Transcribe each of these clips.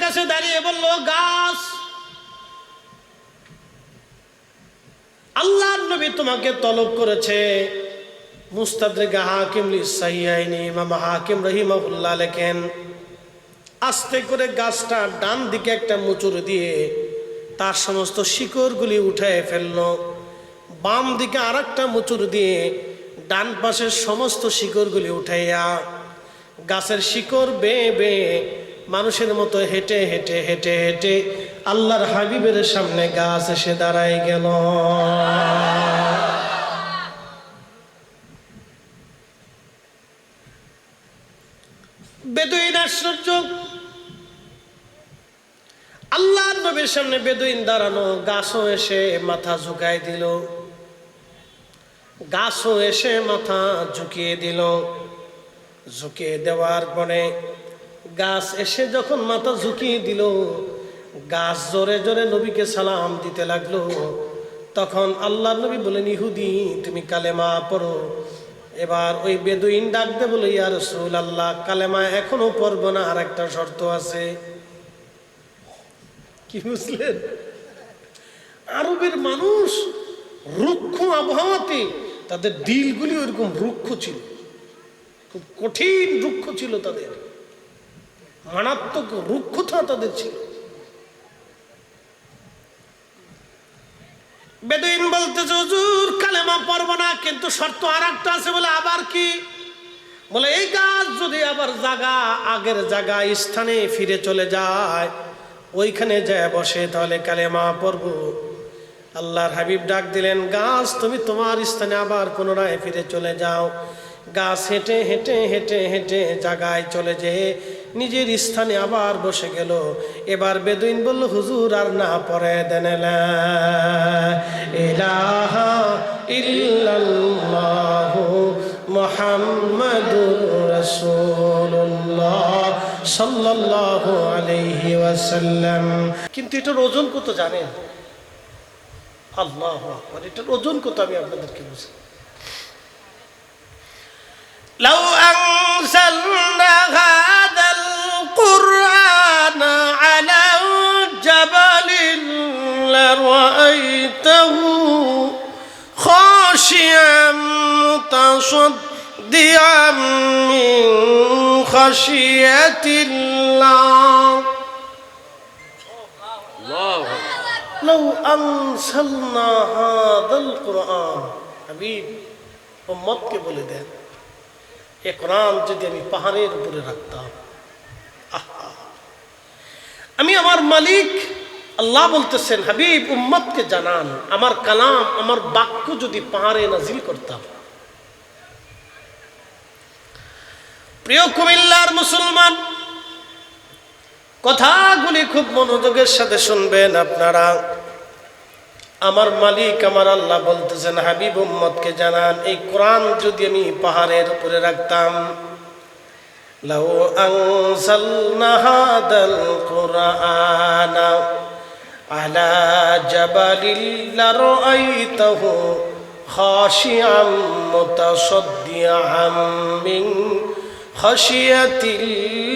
কাছে দাঁড়িয়ে বলল, গাছ, আল্লাহর নবী তোমাকে তলব করেছে। মুস্তাদরিক হাকিম লিসাইয়াইনি ইমাম হাকিম রাহিমাহুল্লাহ লেখেন, আস্তে করে গাছটা ডান দিকে একটা মোচড় দিয়ে তার সমস্ত শিকড়গুলি উঠায় ফেললো, বাম দিকে আর একটা মোচড় দিয়ে ডান পাশের সমস্ত শিকড়গুলি উঠাইয়া গাছের শিকড় বেয়ে বেয়ে মানুষের মতো হেঁটে হেঁটে হেঁটে হেঁটে আল্লাহর হাবিবের সামনে গাছ এসে দাঁড়ায় গেল। বেদুইন আশ্চর্য, আল্লাহর নবীর সামনে বেদুইন দাঁড়ানো, গাছও এসে মাথা ঝুঁকায় দিল, গাছও এসে মাথা ঝুঁকিয়ে দিল। ঝুঁকিয়ে দেওয়ার পরে গাছ এসে যখন মাথা ঝুঁকিয়ে দিল, গাছ জোরে জোরে নবীকে সালাম দিতে লাগলো। তখন আল্লাহর নবী বলেন, ইহুদি তুমি কালেমা পড়ো। এবার ওই বেদুইন ডাকতে বলে, ইয়া রাসূলুল্লাহ, কালেমা এখনো পড়বো না, আর একটা শর্ত আছে। কি বুঝলেন? আরবের মানুষ রুক্ষ আবহাওয়াতে তাদের দিলগুলি ওইরকম রুক্ষ ছিল, খুব কঠিন রুক্ষ ছিল, তাদের মারাত্মক রুক্ষতা তাদের ছিল। বেদুইন বলতেছে, হুজুর কালেমা পড়ব না, কিন্তু শর্ত আর একটা আছে। বলে, আবার কি? বলে, এই গাছ যদি আবার আগের জায়গা স্থানে ফিরে চলে যায়, ওইখানে যায় বসে, তাহলে কালেমা পড়ব। আল্লাহর হাবিব ডাক দিলেন, গাছ তুমি তোমার স্থানে আবার পুনরায় ফিরে চলে যাও। গাছ হেঁটে হেঁটে হেঁটে হেঁটে জায়গায় চলে যেয়ে নিজের স্থানে আবার বসে গেল। এবার বেদুইন বলল, হুজুর আর না পড়ে দেন, লা ইলাহা ইল্লাল্লাহু মুহাম্মাদুর রাসূলুল্লাহ সাল্লাল্লাহু আলাইহি ওয়াসাল্লাম। কিন্তু এটার ওজন কত জানেন? আল্লাহু আকবার, এটার ওজন কত আমি আপনাদেরকে বুঝি। লাউ আনজালনা হাদাল কুরআন আলা জাবালিন লারাআইতাহু খাশিয়াম মুতাসাদ্দিআম মিন খাশিয়াতিল্লাহ। লাউ আনজালনা হাদাল কুরআন, হাবিব উম্মতকে বলে দেন, এ কোরআন যদি আমি পাহাড়ের উপরে রাখতাম, আমি আমার মালিক আল্লাহ বলতেছেন, হাবিব উম্মতকে জানান, আমার কালাম, আমার বাক্য যদি পাহাড়ে নাজিল করতাম। প্রিয় কুমিল্লার মুসলমান, কথাগুলি খুব মনোযোগের সাথে শুনবেন আপনারা। আমার মালিক আমার আল্লাহ বলতেছেন, হাবিব উম্মতকে জানান, এই কোরআন যদি আমি পাহাড়ের উপরে রাখতাম, লাউ আনজালনা হাদাল কুরআনা আলা জাবালিন লারাআইতাহু খাশিআম মুতাসাদ্দিআম মিন খাশিয়াতিল্লাহ।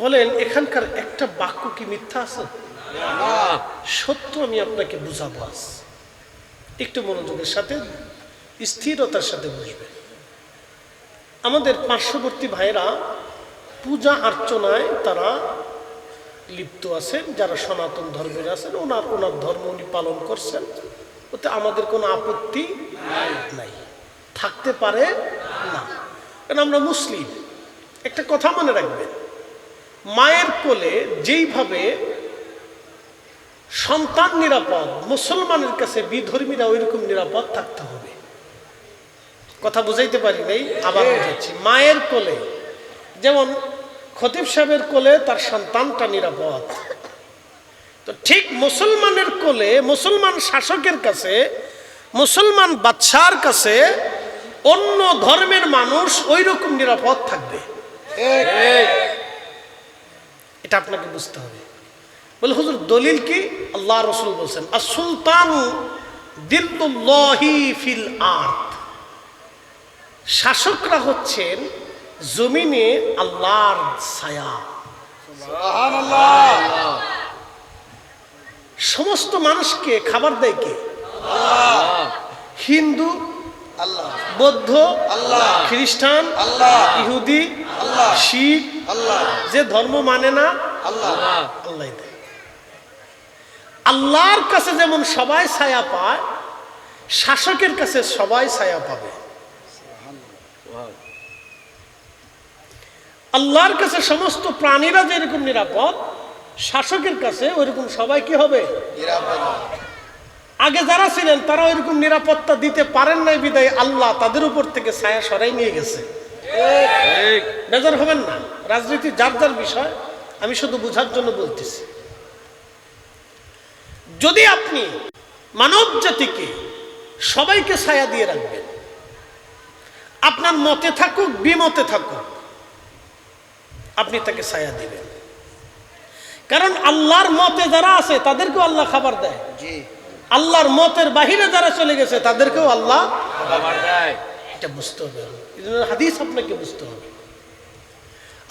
বলেন, এখানকার একটা বাক্য কি মিথ্যা আছে? সত্য আমি আপনাকে বুঝাবো আজ। একটু মনোযোগের সাথে স্থিরতার সাথে বুঝবেন। আমাদের পার্শ্ববর্তী ভাইরা পূজা অর্চনায় তারা লিপ্ত আছেন, যারা সনাতন ধর্মের আছেন, ওনার ধর্ম উনি পালন করছেন, ওতে আমাদের কোনো আপত্তি নাই, থাকতে পারে না, কারণ আমরা মুসলিম। একটা কথা মনে রাখবেন, মায়ের কোলে যেইভাবে সন্তান নিরাপদ, মুসলমানের কাছে বিধর্মীরা ওইরকম নিরাপদ থাকতে হবে। কথা বুঝাইতে পারি নাই, আবার বুঝাচ্ছি। মায়ের কোলে যেমন খতিব সাহেবের কোলে তার সন্তানটা নিরাপদ, তো ঠিক মুসলমানের কোলে, মুসলমান শাসকের কাছে, মুসলমান বাদশার কাছে অন্য ধর্মের মানুষ ওই রকম নিরাপদ থাকবে। এটা আপনাকে বুঝতে হবে। বলে, হুজুর দলিল কি? আল্লাহ রাসূল বলছেন, আস-সুলতানু দিল্লুল্লাহি ফিল আরদ। শাসকরা হচ্ছেন জমিনে আল্লাহর ছায়া। সুবহানাল্লাহ। সমস্ত মানুষকে খাবার দেয় কে? হিন্দু আল্লাহ, বৌদ্ধ আল্লাহ, খ্রিস্টান আল্লাহ, ইহুদি আল্লাহ, শিখ আল্লাহ, যে ধর্ম মানে না আল্লাহ। আল্লাহ দেয়। আল্লাহর কাছে যেমন সবাই ছায়া পায়, শাসকের কাছে সবাই ছায়া পাবে। আল্লাহর কাছে সমস্ত প্রাণীরা যেরকম নিরাপদ, শাসকের কাছে ওইরকম সবাই কি হবে? আগে যারা ছিলেন তারা ওইরকম নিরাপত্তা দিতে পারেন নাই বিদায় আল্লাহ তাদের উপর থেকে ছায়া সরাই নিয়ে গেছে। বেজার হবেন না, রাজনীতি যার যার বিষয়, আমি শুধু বোঝার জন্য বলতেছি। যদি আপনি মানব জাতিকে সবাইকে ছায়া দিয়ে রাখবেন, আপনার মতে থাকুক বিমতে থাকুক, আপনি তাকে ছায়া দিবেন। কারণ আল্লাহর মতে যারা আছে তাদেরকেও আল্লাহ খাবার দেয়, আল্লাহর মতের বাহিরে যারা চলে গেছে তাদেরকেও আল্লাহ খাবার দেয়। এটা বুঝতে হবে, হাদিস আপনাকে বুঝতে হবে।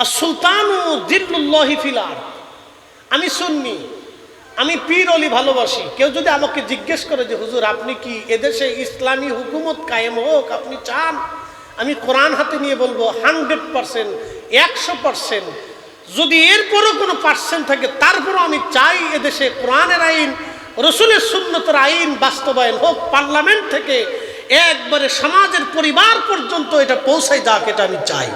আর সুলতানু জিল্লুল্লাহি ফিল আরদ। আমি সুন্নি, আমি পীর অলি ভালোবাসি। কেউ যদি আমাকে জিজ্ঞেস করে যে হুজুর আপনি কি এদেশে ইসলামী হুকুমত কায়েম হোক আপনি চান, আমি কোরআন হাতে নিয়ে বলবো 100%, 100%। যদি এরপরও কোনো পার্সেন্ট থাকে তারপরও আমি চাই এদেশে কোরআনের আইন, রসুলের সুন্নতের আইন বাস্তবায়ন হোক, পার্লামেন্ট থেকে একবারে সমাজের পরিবার পর্যন্ত এটা পৌঁছায় যাক, এটা আমি চাই।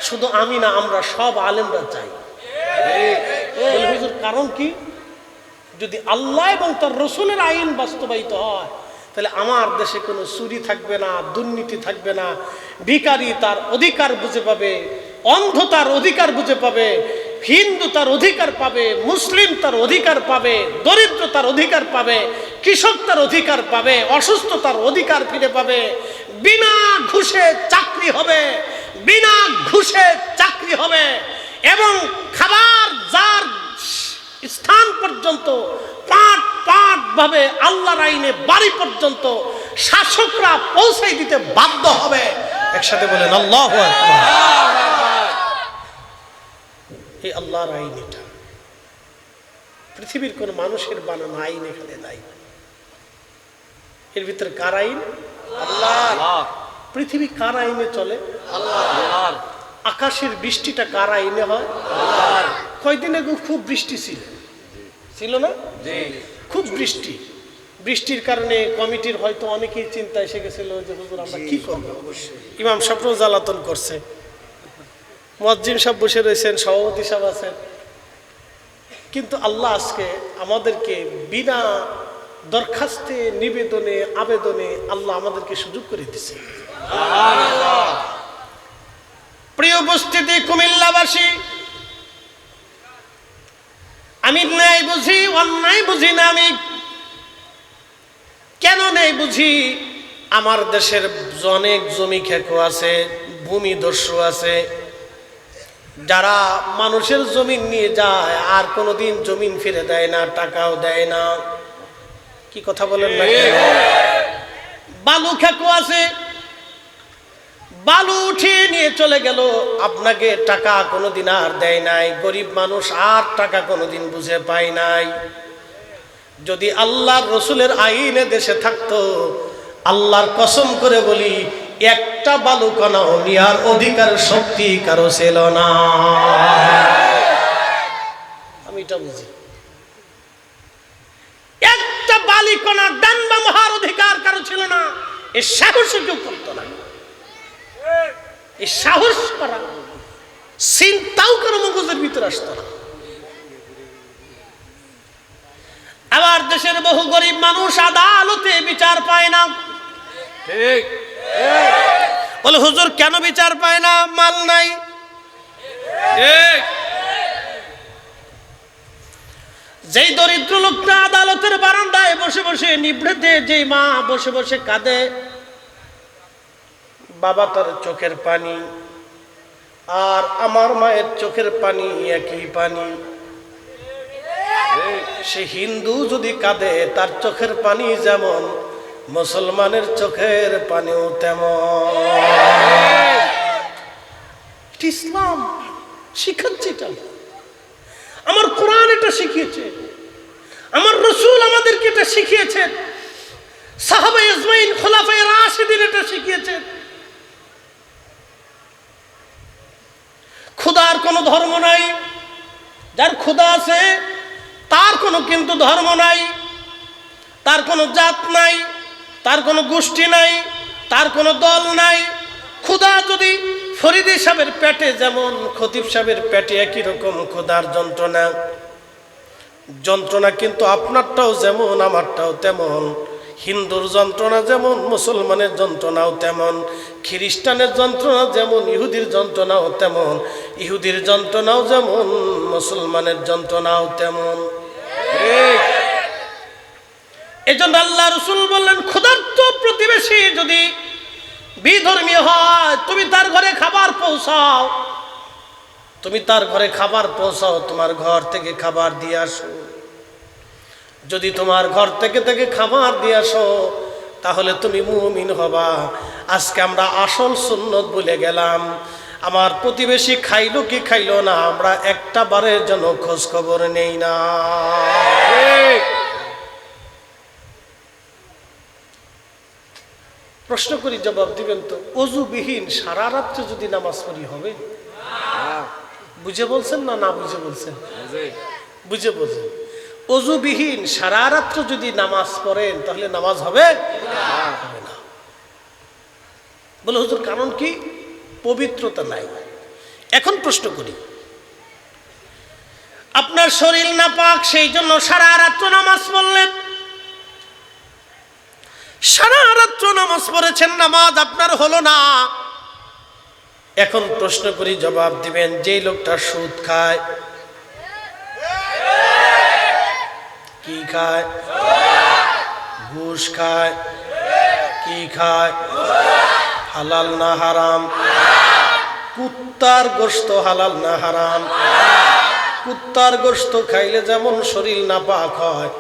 শুধু আমি না, আমরা সব আলেমরা চাই। হুজুর কারণ কি? যদি আল্লাহ এবং তার রসুলের আইন বাস্তবায়িত হয় তাহলে আমার দেশে কোনো চুরি থাকবে না, দুর্নীতি থাকবে না, ভিখারি তার অধিকার বুঝে পাবে, অন্ধ তার অধিকার বুঝে পাবে, হিন্দু তার অধিকার পাবে, মুসলিম তার অধিকার পাবে, দরিদ্র তার অধিকার পাবে, কৃষক তার অধিকার পাবে, অসুস্থ তার অধিকার ফিরে পাবে। বিনা ঘুষে চাকরি হবে, বিনা ঘুষে চাকরি হবে। এবং খাবার যার স্থান পর্যন্ত পাট পাট ভাবে আল্লাহর আইনে বাড়ি পর্যন্ত শাসকরা পৌঁছাই দিতে বাধ্য হবে। একসাথে বলেন আল্লাহু আকবার। এই আল্লাহর আইন, এটা পৃথিবীর কোন মানুষের বানানো আইন এখানে নাই। এর ভিতরে কার আইন? আল্লাহ। পৃথিবী কার আইনে চলে? আল্লাহ। আকাশের বৃষ্টিটা কার আইনে হয়? আল্লাহ। কয়দিন আগে খুব বৃষ্টি ছিল না? খুব বৃষ্টি। বৃষ্টির কারণে কমিটির হয়তো অনেকেই চিন্তা এসে গেছিল যে হুজুর আমরা কি করব। ইমাম সাহেবও জ্বালাতন করছে, মুয়াজ্জিন সাহেব বসে রয়েছেন, সভাপতি সাহেব আছেন। কিন্তু আল্লাহ আজকে আমাদেরকে বিনা দরখাস্তে, নিবেদনে, আবেদনে আল্লাহ আমাদেরকে সুযোগ করে দিচ্ছে। প্রিয় উপস্থিতি, কুমিল্লাবাসী, আমি ন্যায় বুঝি, অন্যায় বুঝি না। আমি কেন ন্যায় বুঝি? আমার দেশের অনেক জমি খেকো আছে, ভূমিদস্যু আছে, যারা মানুষের জমিন নিয়ে যায় আর কোনোদিন জমিন ফিরে দেয় না, টাকাও দেয় না। কি কথা বলেন না? বালু খেকো আছে, বালু উঠিয়ে নিয়ে চলে গেল, আপনাকে টাকা কোনোদিন আর দেয় নাই। গরিব মানুষ আর টাকা কোনোদিন বুঝে পায় নাই। যদি আল্লাহর রসুলের আইনে দেশে থাকতো, আল্লাহর কসম করে বলি একটা বালু কণাও নেওয়ার অধিকার শক্তি কারো ছিল না। আমি এটা বুঝি। একটা বালি কণা ডান বা মহার অধিকার কারো ছিল না। এই সাহস কেউ করতো না। এই সাহস করা চিন্তাও কারো মগজের ভিতরে আসতো না। আবার দেশের বহু গরিব মানুষ আদালতে বিচার পায় না। ঠিক বলে হুজুর কেন বিচার পায় না? মাল নাই। ঠিক। যেই দরিদ্র লোকটা আদালতের বারান্দায় বসে বসে নিভৃতে, যে মা বসে বসে কাঁদে, বাবা তার চোখের পানি আর আমার মায়ের চোখের পানি একই পানি। সে হিন্দু যদি কাঁদে তার চোখের পানি যেমন, মুসলমানের চোখের পানিও তেমন। ইসলাম শিখাচ্ছে এটা, আমার কোরআন এটা শিখিয়েছে, আমার রাসূল আমাদেরকে এটা শিখিয়েছেন, সাহাবা আজমাইন খোলাফায়ে রাশিদিন এটা শিখিয়েছেন। খোদার কোনো ধর্ম নাই, যার খোদা আছে তার কোনো কিন্তু ধর্ম নাই, তার কোনো জাত নাই, তার কোনো গোষ্ঠী নাই, তার কোনো দল নাই। খোদা যদি ফরিদি সাহেবের পেটে যেমন খতিব সাহেবের পেটে একই রকম খোদার যন্ত্রণা, যন্ত্রণা কিন্তু আপনারটাও যেমন আমারটাও তেমন। হিন্দুর যন্ত্রণা যেমন মুসলমানের যন্ত্রণাও তেমন, খ্রিস্টানের যন্ত্রণা যেমন ইহুদির যন্ত্রণাও তেমন, ইহুদির যন্ত্রণাও যেমন মুসলমানের যন্ত্রণাও তেমন। এজন্য আল্লাহ রাসূল বললেন, ক্ষুধার্ত প্রতিবেশী যদি বিধর্মীয় হয় তুমি তার ঘরে খাবার পৌঁছাও, তুমি তার ঘরে খাবার পৌঁছাও, তোমার ঘর থেকে খাবার দিয়ে আসো। যদি তোমার ঘর থেকে খাবার দিয়ে আসো তাহলে তুমি মুমিন হবা। আজকে আমরা আসল সুন্নত ভুলে গেলাম। আমার প্রতিবেশী খাইলো কি খাইলো না আমরা একটা বারের জন্য খোঁজ খবর নেই না। প্রশ্ন করি, জবাব দিবেন তো? অজুবিহীন সারা রাত্রে যদি নামাজ পড়ি হবে? বুঝে বলছেন না না বুঝে বলছেন? বুঝে বলছেন। অজুবিহীন সারা রাত্র যদি নামাজ পড়েন তাহলে নামাজ হবে হবে না। বলে হুজুর কারণ কি? পবিত্রতা নাই। এখন প্রশ্ন করি, আপনার শরীর নাপাক সেই জন্য সারা রাত্র নামাজ পড়লেন, সারা রাত্র নামাজ পড়েছেন, নামাজ আপনার হলো না। এখন প্রশ্ন করি, জবাব দিবেন। যেই লোকটা সুদ খায়, কি খায়? ঘুষ খায়। কি খায়? হালাল না হারাম? কুত্তার গোশত হালাল না হারাম? কুত্তার গোশত খাইলে যেমন শরীর নাপাক হয়,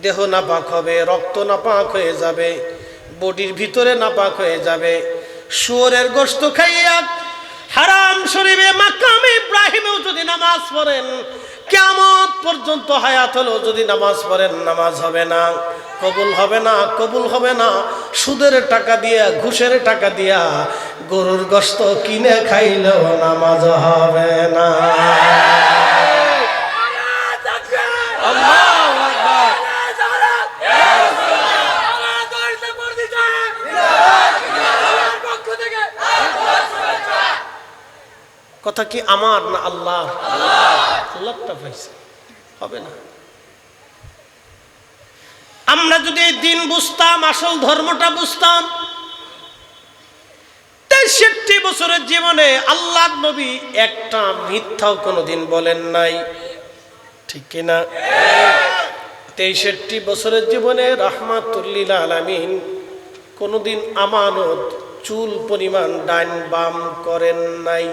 দেহ নাপাক হবে, রক্ত নাপাক হয়ে যাবে, বডির ভিতরে নাপাক হয়ে যাবে। শুয়োরের গোশত খাইয়া হারাম শরীফে মাকামে ইব্রাহিমেও যদি নামাজ পড়েন, কিয়ামত পর্যন্ত হায়াত হলো যদি নামাজ পড়েন, নামাজ হবে না, কবুল হবে না, কবুল হবে না। সুদের টাকা দিয়া, ঘুষের টাকা দিয়া গরুর গোশত কিনে খাইলেও নামাজ হবে না। কথা কি আমার না আল্লাহ? আল্লাহটা পাইছে, হবে না। আমরা যদি এই দিন বুঝতাম, আসল ধর্মটা বুঝতাম, ৬৩ বছরের জীবনে আল্লাহর নবী একটা মিথ্যাও কোনোদিন বলেন নাই, ঠিক কিনা? ৬৩ বছরের জীবনে রাহমাতুল লিল আলামিন কোনোদিন আমানত চুল পরিমাণ ডাইন বাম করেন নাই।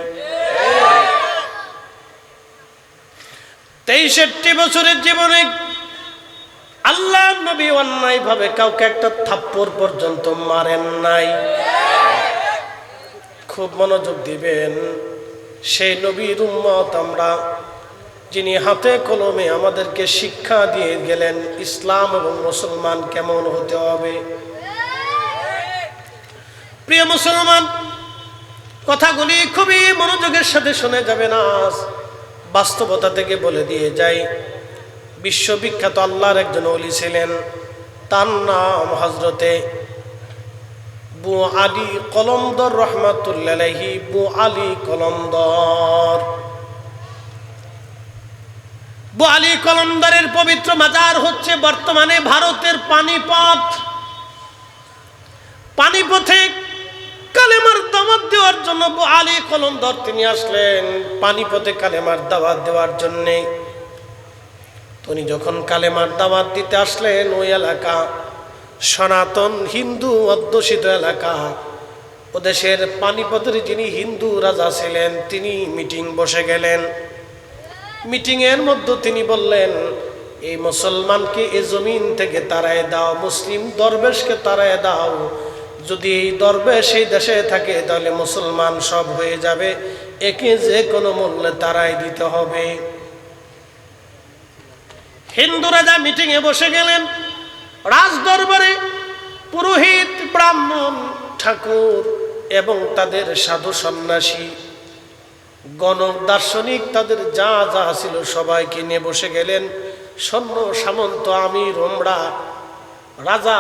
৬৩ বছরের জীবনে আল্লাহ নবী অন্যায় ভাবে কাউকে একটা থাপ্পড় পর্যন্ত মারেন নাই। খুব মনোযোগ দিবেন। সেই নবীর উম্মত আমরা, যিনি হাতে কলমে আমাদেরকে শিক্ষা দিয়ে গেলেন ইসলাম এবং মুসলমান কেমন হতে হবে। প্রিয় মুসলমান, কথাগুলি খুবই মনোযোগের সাথে শুনে যাবেন। আজ বাস্তবতা থেকে বলে দিয়ে যাই, বিশ্ববিখ্যাত আল্লাহর একজন ওলি ছিলেন, তার নাম হযরতে বু আলী কলমদর রহমাতুল্লাহ আলাইহি। বু আলী কলমদর, বু আলী কলমদরের পবিত্র মাজার হচ্ছে বর্তমানে ভারতের পানিপথ। পানিপথে কালেমার দাওয়াত দেওয়ার জন্য বু আলী কলমদর তিনি আসলেন পানিপথে কালেমার দাওয়াত দেওয়ার জন্যে। তিনি যখন কালেমার দাওয়াত দিতে আসলেন, ওই এলাকা সনাতন হিন্দু অধ্যুষিত এলাকা। ও দেশের পানিপথের যিনি হিন্দু রাজা ছিলেন তিনি মিটিং বসে গেলেন। মিটিংয়ের মধ্যে তিনি বললেন, এই মুসলমানকে এই জমিন থেকে তাড়ায় দাও, মুসলিম দরবেশকে তাড়ায় দাও। যদি এই দরবেশ এই দেশে থাকে তাহলে মুসলমান সব হয়ে যাবে, একে যে কোনো মূল্যে তাড়ায় দিতে হবে। হিন্দু রাজা মিটিংয়ে বসে গেলেন। রাজ দরবারে পুরোহিত, ব্রাহ্মণ, ঠাকুর এবং তাদের সাধু সন্ন্যাসী, গণক, দার্শনিক, তাদের যা যা ছিল সবাইকে নিয়ে বসে গেলেন। সৈন্য সামন্ত, আমির, ওমরা, রাজা,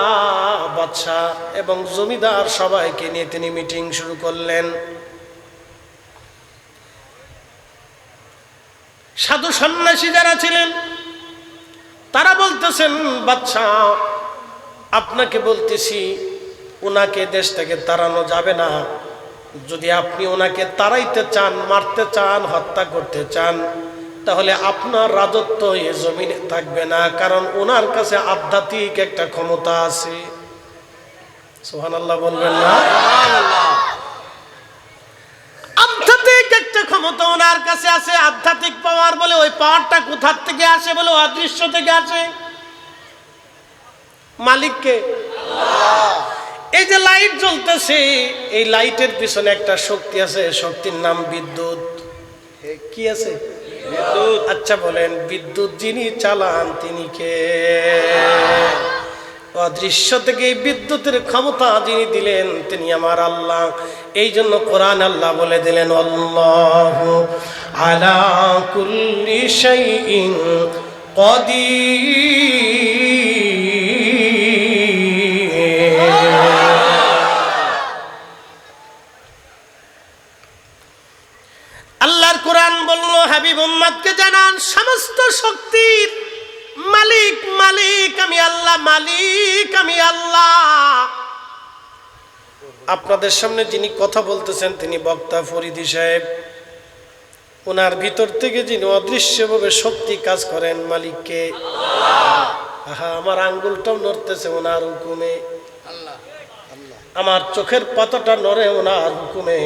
বাদশাহ এবং জমিদার সবাইকে নিয়ে তিনি মিটিং শুরু করলেন। সাধু সন্ন্যাসী যারা ছিলেন তারা বলতেছেন, বাদশাহ আপনাকে বলতেছি, ওনাকে দেশ থেকে তাড়ানো যাবে না। যদি আপনি ওনাকে তাড়াইতে চান, মারতে চান, হত্যা করতে চান, তাহলে আপনার রাজত্ব এ জমিনে থাকবে না, কারণ ওনার কাছে আধ্যাত্মিক একটা ক্ষমতা আছে। সুবহানাল্লাহ বলবেন না? আধ্যাত্মিক একটা ক্ষমতা ওনার কাছে আছে। আধ্যাত্মিক পাওয়ার বলে ওই পাওয়ারটা কোথার থেকে আসে? বলে অদৃশ্য থেকে আসে। মালিককে? এই যে লাইট জ্বলতেছে, এই লাইটের পিছনে একটা শক্তি আছে, শক্তির নাম বিদ্যুৎ। কি আছে? বিদ্যুৎ। আচ্ছা বলেন, বিদ্যুৎ যিনি চালান তিনি কে? অদৃশ্য থেকে এই বিদ্যুতের ক্ষমতা যিনি দিলেন তিনি আমার আল্লাহ। এই জন্য কোরআন আল্লাহ বলে দিলেন, আল্লাহু আলা কুল্লি শাইইন কাদির। আল্লাহর কোরআন বলল, হাবিব উম্মতকে জানান, সমস্ত শক্তির মালিক মালিক আমি আল্লাহ, মালিক আমি আল্লাহ। আপনাদের সামনে যিনি কথা বলতেছেন তিনি বক্তা ফরিদি সাহেব। ওনার ভিতর থেকে যিনি অদৃশ্যভাবে শক্তি কাজ করেন, মালিককে? আহা, আমার আঙ্গুলটাও নড়তেছে ওনার হুকুমে, আমার চোখের পাতাটা নড়ে ওনার হুকুমে।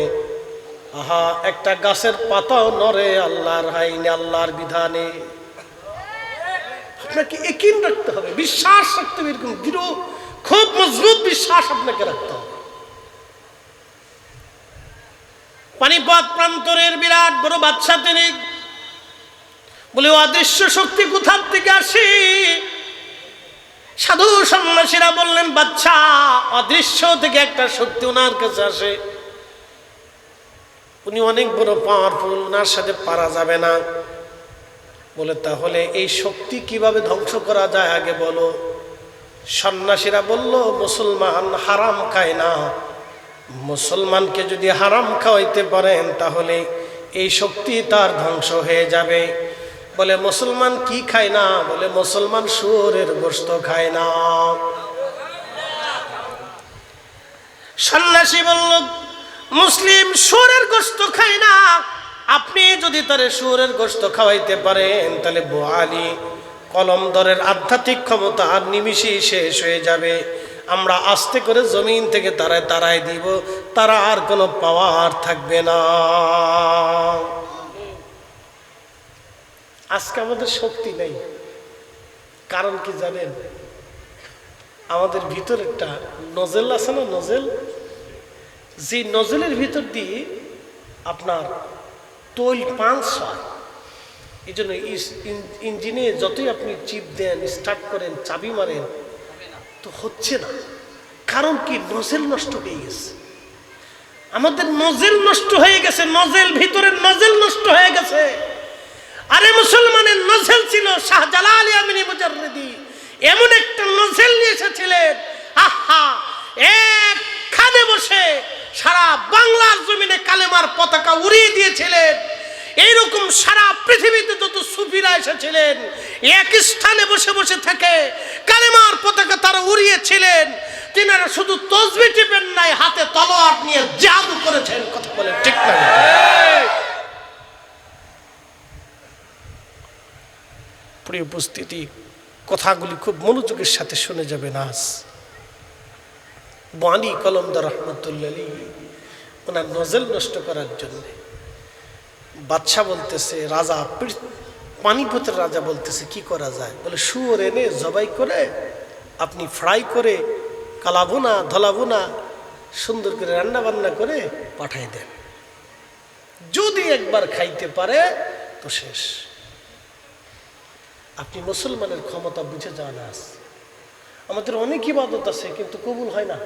আহা, একটা গাছের পাতাও নড়ে আল্লাহর আইনে, আল্লাহর বিধানে। আপনাকে ইয়াকিন রাখতে হবে, বিশ্বাস রাখতে হবে, এরকম দৃঢ়, খুব মজবুত বিশ্বাস আপনাকে রাখতে হবে। পানিপথ প্রান্তরের বিরাট বড় বাদশা তিনি। বলে অদৃশ্য শক্তি কোথার থেকে আসে? সাধু সন্ন্যাসীরা বললেন, বাদশা অদৃশ্য থেকে একটা শক্তি ওনার কাছে আসে, উনি অনেক বড় পাওয়ারফুল, ওনার সাথে পারা যাবে না। বলে তাহলে এই শক্তি কিভাবে ধ্বংস করা যায় আগে বলো। সন্ন্যাসীরা বলল, মুসলমান হারাম খায় না, মুসলমানকে যদি হারাম খাওয়াইতে পারেন তাহলে এই শক্তি তার ধ্বংস হয়ে যাবে। বলে মুসলমান কি খায় না? বলে মুসলমান শুয়োরের গোশত খায় না। সন্ন্যাসী বলল, মুসলিম শুয়োরের গোশত খায় না, আপনি যদি তারে শুয়োরের গোশত খাওয়াইতে পারেন তাহলে বোয়ালি কলমদরের আধ্যাত্মিক ক্ষমতা আর নিমিষেই শেষ হয়ে যাবে। আমরা আস্তে করে জমিন থেকে তারায় দিব, তারা আর কোনো পাওয়ার থাকবে না। আজকে আমাদের শক্তি নেই, কারণ কি জানেন? আমাদের ভিতর একটা নজেল আছে না, নজেল, যে নজেলের ভিতর দিয়ে আপনার তৈল পাঞ্চ হয়। এই জন্য ইঞ্জিনে যতই আপনি চিপ দেন, স্টার্ট করেন, চাবি মারেন, তো হচ্ছে না। কারণ কি? নজেল নষ্ট হয়ে গেছে। আমাদের নজেল নষ্ট হয়ে গেছে, নজেল, ভিতরের নজেল নষ্ট হয়ে গেছে। আরে মুসলমানের নজেল ছিল শাহজালাল ইয়ামিনী মুজাররিদি, এমন একটা নজেল নিয়ে এসেছিলেন, আহা, একখানে বসে সারা বাংলার জমিনে কালেমার পতাকা উড়িয়ে দিয়েছিলেন। এইরকম সারা পৃথিবীতে যত সুফিরা এসেছিলেন, এক স্থানে বসে বসে থেকে কালেমার পতাকা তারা উড়িয়েছিলেন। তিনারা শুধু তসবিহ টিপেন নাই, হাতে তলোয়ার নিয়ে জাদু করেছেন। কথা বলেন ঠিক না? প্রিয় উপস্থিতি, কথাগুলি খুব মনোযোগের সাথে শুনে যাবেন। আজ বাণী কলমদার রহমতুল্লাহ আলাইহি ওনার নজল নষ্ট করার জন্য বাদশা বলতেছে, রাজা পানিপথের রাজা বলতেছে কি করা যায়, বলে শুয়োর এনে জবাই করে আপনি ফ্রাই করে কালাভুনা ধলাভুনা সুন্দর করে রান্না বান্না করে পাঠাই দেন, যদি একবার খাইতে পারে তো শেষ। আপনি মুসলমানের ক্ষমতা বুঝে যান। আজ আমাদের অনেক ইবাদত আছে কিন্তু কবুল হয় না,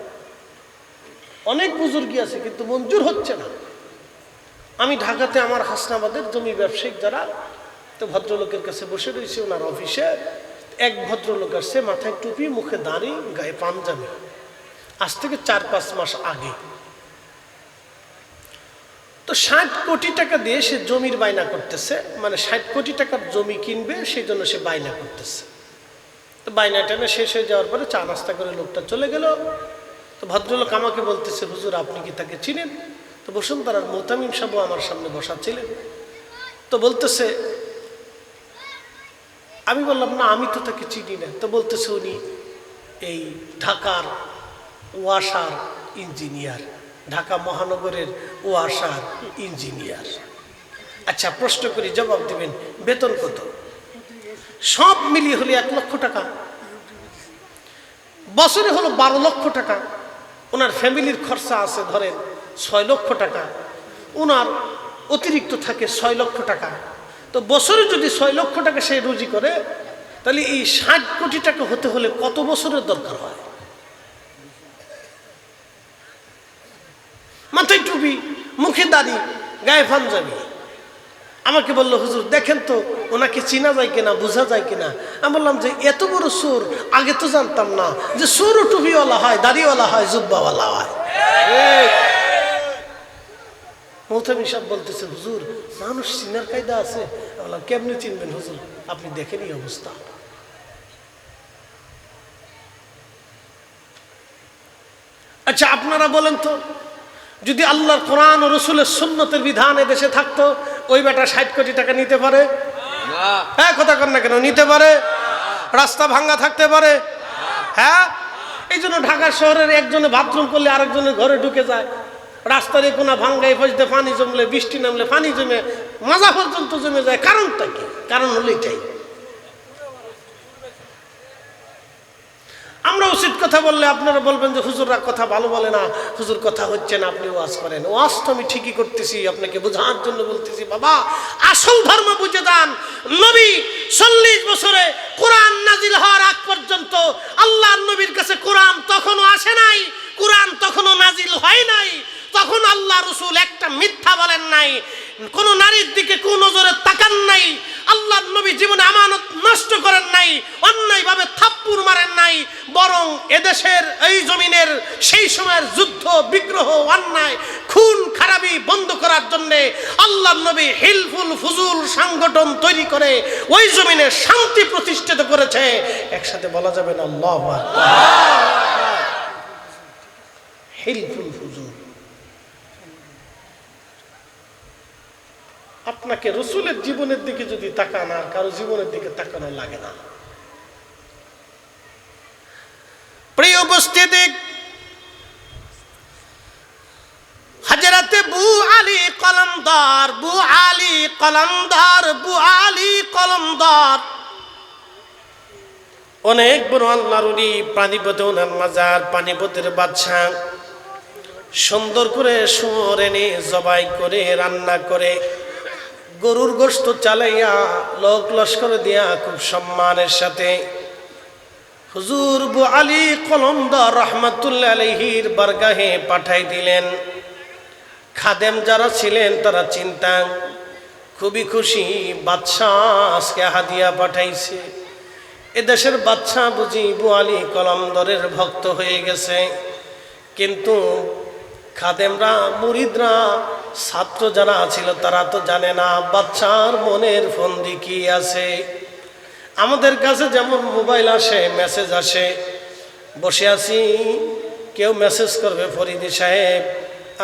অনেক বুজুর্গি আছে কিন্তু মঞ্জুর হচ্ছে না। আমি ঢাকাতে আমার হাসনাবাদের জমি ব্যবসায়িক যারা, তো ভদ্রলোকের কাছে বসে রয়েছে ওনার অফিসে। এক ভদ্রলোক আসছে, মাথায় টুপি, মুখে দাড়ি, গায়ে পাঞ্জাবি, আজ থেকে 4-5 মাস আগে। তো 60 কোটি টাকা দিয়ে সে জমির বায়না করতেছে, মানে 60 কোটি টাকার জমি কিনবে, সেই জন্য সে বায়না করতেছে। তো বায়না টানা শেষ হয়ে যাওয়ার পরে চা নাস্তা করে লোকটা চলে গেল। তো ভদ্রলোক আমাকে বলতেছে, হুজুর আপনি কি তাকে চিনেন? তো বসুন্ধরার মোহতামিম সাহেব আমার সামনে বসা ছিলেন। তো বলতেছে, আমি বললাম না আমি তো তাকে চিনি না। তো বলতেছে উনি এই ঢাকার ওয়াসার ইঞ্জিনিয়ার, ঢাকা মহানগরের ওয়াসার ইঞ্জিনিয়ার। আচ্ছা প্রশ্ন করি, জবাব দিবেন, বেতন কত? সব মিলিয়ে হলে 1 লক্ষ টাকা, বছরে হলো 12 লক্ষ টাকা। ওনার ফ্যামিলির খরচা আছে ধরেন 6 লক্ষ টাকা, ওনার অতিরিক্ত থাকে 6 লক্ষ টাকা। তো বছরে যদি 6 লক্ষ টাকা সে রুজি করে, তাহলে এই 60 কোটি টাকা হতে হলে কত বছরের দরকার হয়? মাথায় টুপি, মুখে দাড়ি, গায়ে পাঞ্জাবি। আমাকে বললো, হুজুর দেখেন তো ওনাকে চিনা যায় কিনা, বোঝা যায় কিনা। আমি বললাম যে এত বড় সুর, আগে তো জানতাম না যে সুরও টুপিওয়ালা হয়, দাড়িওয়ালা হয়, জুব্বাওয়ালা হয়। মোহতামিম সাহেব বলতেছে, হুজুর মানুষ চিনার কায়দা আছে। বললাম কেমনি চিনবেন হুজুর, আপনি দেখেন এই অবস্থা। আচ্ছা আপনারা বলেন তো, যদি আল্লাহর কোরআন ও রসুলের সুন্নতের বিধান এদেশে থাকতো, ওই বেটা 60 কোটি টাকা নিতে পারে? হ্যাঁ কথা কর না কেন, নিতে পারে? রাস্তা ভাঙ্গা থাকতে পারে? হ্যাঁ। এই জন্য ঢাকা শহরের একজনে বাথরুম করলে আরেকজনের ঘরে ঢুকে যায়, রাস্তার কোনা ভাঙ্গায় ফসতে পানি জমলে, বৃষ্টি নামলে পানি জমে মাজা পর্যন্ত জমে যায়। কারণটা কি? কারণ হলো এটাই। আমরা উচিত কথা বললে আপনারা বলবেন যে হুজুররা কথা ভালো বলে না, হুজুর কথা হচ্ছে না, আপনি ওয়াজ করেন। ওয়াজ তো আমি ঠিকই করতেছি, আপনাকে বোঝার জন্য বলতেছি। বাবা আসল ধর্ম বুঝে যান। নবী 40 বছরে কোরআন নাজিল হওয়ার আগ পর্যন্ত আল্লাহর নবীর কাছে কোরআন তখনও আসে নাই, কোরআন তখনও নাজিল হয় নাই। তখন আল্লাহ রসুল একটা মিথ্যা বলেন নাই, কোন নারীর দিকে কোন নজরে তাকান নাই, আল্লাহর নবী জীবনে আমানত নষ্ট করেন নাই, অন্যায় ভাবে থাপ্পড় মারেন নাই। বরং এদেশের এই জমিনের সেই সময়ের যুদ্ধ বিগ্রহ, অন্যায় খুন খারাপি বন্ধ করার জন্য আল্লাহর নবী হিলফুল ফুজুল সংগঠন তৈরি করে ওই জমিনে শান্তি প্রতিষ্ঠিত করেছে। একসাথে বলা যাবে না আল্লাহু আকবার। হিলফুল ফুজুল। আপনাকে রসুলের জীবনের দিকে যদি তাকান, আর কারো জীবনের দিকে তাকানো লাগে না। প্রিয় উপস্থিতি, হযরতে বু আলী কলমদার, বু আলী কলমদার, বু আলী কলমদার অনেক বড় আল্লাহর ওলি। পানিপথে ওনার মাজার, পানিপথের বাদশা। সুন্দর করে শুয়োর এনে জবাই করে রান্না করে গরুর গোশত চালাইয়া লোক লস্কর দিয়া খুব সম্মানের সাথে হুজুর বু আলী কলমদার রহমাতুল্লাহ আলাইহির বারগাহে পাঠাই দিলেন। খাদেম যারা ছিলেন তারা চিন্তা, খুবই খুশি, বাদশাহ আজকে হাদিয়া পাঠাইছে। এদেশের বাদশাহ বুঝি বু আলী কলমদারের ভক্ত হয়ে গেছে। কিন্তু খাদেমরা, মুরিদরা, ছাত্র যারা ছিল তারা তো জানে না বাদশার মনের ফন্দি কি আছে। আমাদের কাছে যেমন মোবাইল আসে, মেসেজ আসে, বসে আছি, কেউ মেসেজ করবে, ফরিদি সাহেব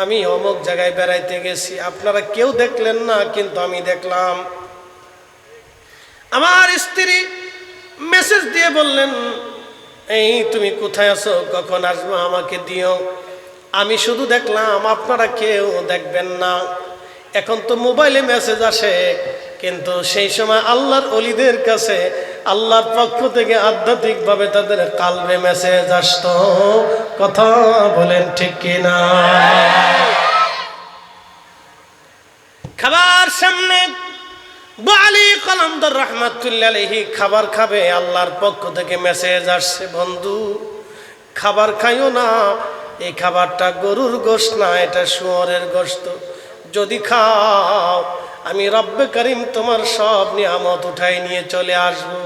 আমি অমুক জায়গায় বেড়াইতে গেছি, আপনারা কেউ দেখলেন না কিন্তু আমি দেখলাম। আমার স্ত্রী মেসেজ দিয়ে বললেন, এই তুমি কোথায় আছো, কখন আসবো, আমাকে দিও। আমি শুধু দেখলাম, আপনারা কেউ দেখবেন না। এখন তো মোবাইলে মেসেজ আসে, কিন্তু সেই সময় আল্লাহর ওলিদের কাছে আল্লাহর পক্ষ থেকে আধ্যাত্মিকভাবে তাদের কালবে মেসেজ আসতো। কথা বলেন ঠিক কিনা? খাবার সামনে আলী কলমদার রহমাতুল্লাহ আলাইহি খাবার খাবে, আল্লাহর পক্ষ থেকে মেসেজ আসছে, বন্ধু খাবার খাইও না, এই খাবারটা গরুর গোশত না, এটা শুয়োরের গোশত। যদি খাও আমি রব্বে করিম তোমার সব নিয়ামত উঠাই নিয়ে চলে আসবো।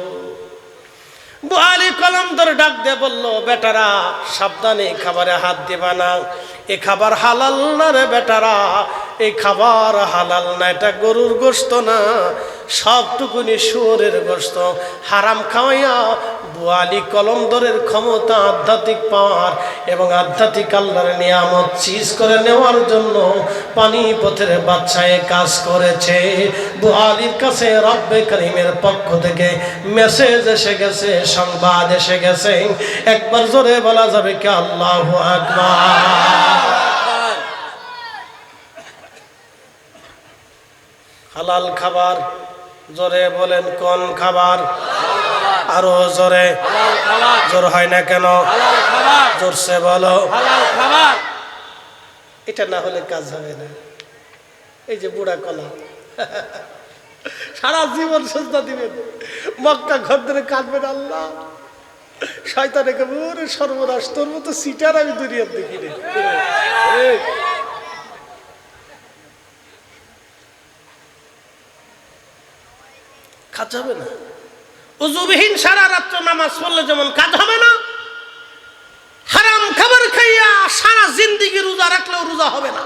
আলী কলমদার ডাক দিয়ে বলল, বেটারা সাবধানে খাবারে হাত দিবা না, এ খাবার হালাল না রে বেটারা, এই খাবার হালাল না, এটা গরুর গোশত না, সবটুকুনি শুয়োরের গোশত। হারাম খাওয়াইয়া আলী কলমদরের ক্ষমতা আধ্যাত্মিক পাওয়ার এবং আধ্যাত্মিক আল্লাহর নিয়ামত চিজ করে নেওয়ার জন্য পানিপথের বাদশাহে কাজ করেছে। আলীর কাছে রব্বে করিমের পক্ষ থেকে মেসেজ এসে গেছে, সংবাদ এসে গেছে। একবার জোরে বলা যাবে কি আল্লাহু আকবার? হালাল খাবার, জোরে বলেন কোন খাবার? আরো জোরে, জোর হয় না কেন? জোরসে বলো। এটা না হলে কাজ হবে না। এই যে বুড়া কলা সারা জীবন সজদা দিবেন, মক্কা ঘর ধরে কাঁদবেন, আল্লাহ শয়তানে কেমন সর্বনাশ, তোর মতো সিটার আমি দুনিয়ার দেখি রে। কাজ হবে না। উযুবিহীন সারা রাত্র নামাজ পড়লে যেমন কাজ হবে না, হারাম খাবার খাইয়া সারা জিন্দেগি রোজা রাখলেও রোজা হবে না।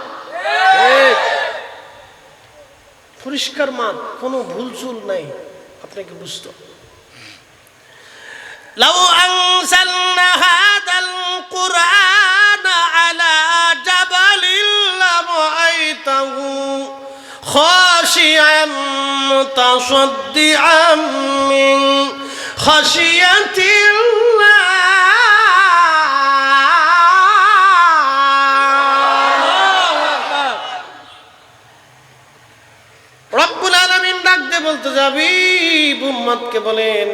পরিষ্কার মান, কোনো ভুলচুল নাই, আপনাকে বুঝতে। লাউ আনজালনা হাদাল কুরআন আলা জাবালিন লারাআইতাহু খাশিআন মুতাসাদ্দিআন মিন খাশিয়াতিল্লাহ। রব্বুল আলামিন ডাক দিয়ে বলতে যাবি, উম্মতকে বলেন,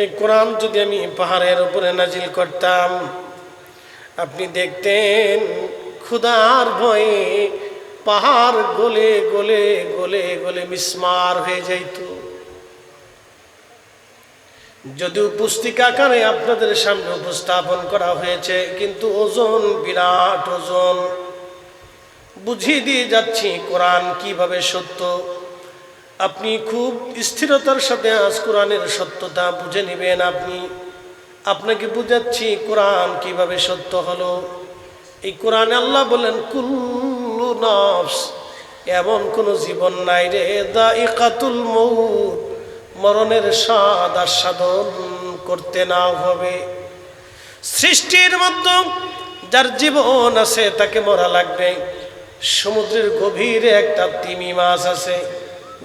এই কোরআন যদি আমি পাহাড়ের উপরে নাজিল করতাম, আপনি দেখতেন ক্ষুধার ভয়ে পাহাড় গলে গলে গলে গলে মিসমার হয়ে যাইত। যদিও পুস্তিকা আকারে আপনাদের সামনে উপস্থাপন করা হয়েছে, কিন্তু ওজন বিরাট ওজন। বুঝিয়ে দিয়ে যাচ্ছি কোরআন কিভাবে সত্য। আপনি খুব স্থিরতার সাথে আজ কোরআনের সত্যতা বুঝে নেবেন। আপনাকে বুঝাচ্ছি কোরআন কিভাবে সত্য হলো। এই কোরআনে আল্লাহ বলেন, কুল্লু নাফস, এমন কোনো জীবন নাই রে, দাইকাতুল মউত, মরণের স্বাদ আস্বাদন করতে না হবে। সৃষ্টির মধ্যে যার জীবন আছে তাকে মরা লাগবে। সমুদ্রের গভীরে একটা তিমি মাছ আছে,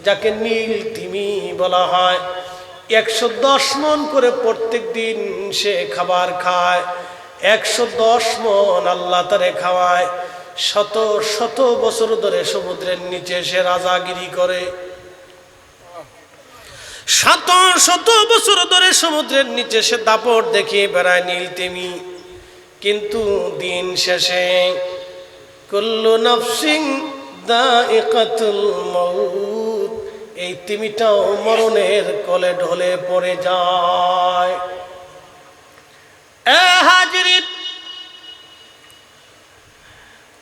যাকে নীল তিমি বলা হয়। 110 মণ করে প্রত্যেক দিন সে খাবার খায়। 110 মণ আল্লাহ তারে খাওয়ায়। শত শত বছর ধরে সমুদ্রের নিচে সে রাজাগিরি করে। শত শত বছর ধরে সমুদ্রের নিচে সে দাপট দেখিয়ে বেড়ায় নীল তিমি। কিন্তু দিন শেষে কুল্লু নাফসিন দাইকাতুল মউত, এই তিমিটাও মরণের কোলে ঢলে পড়ে যায়। হাজিরিন,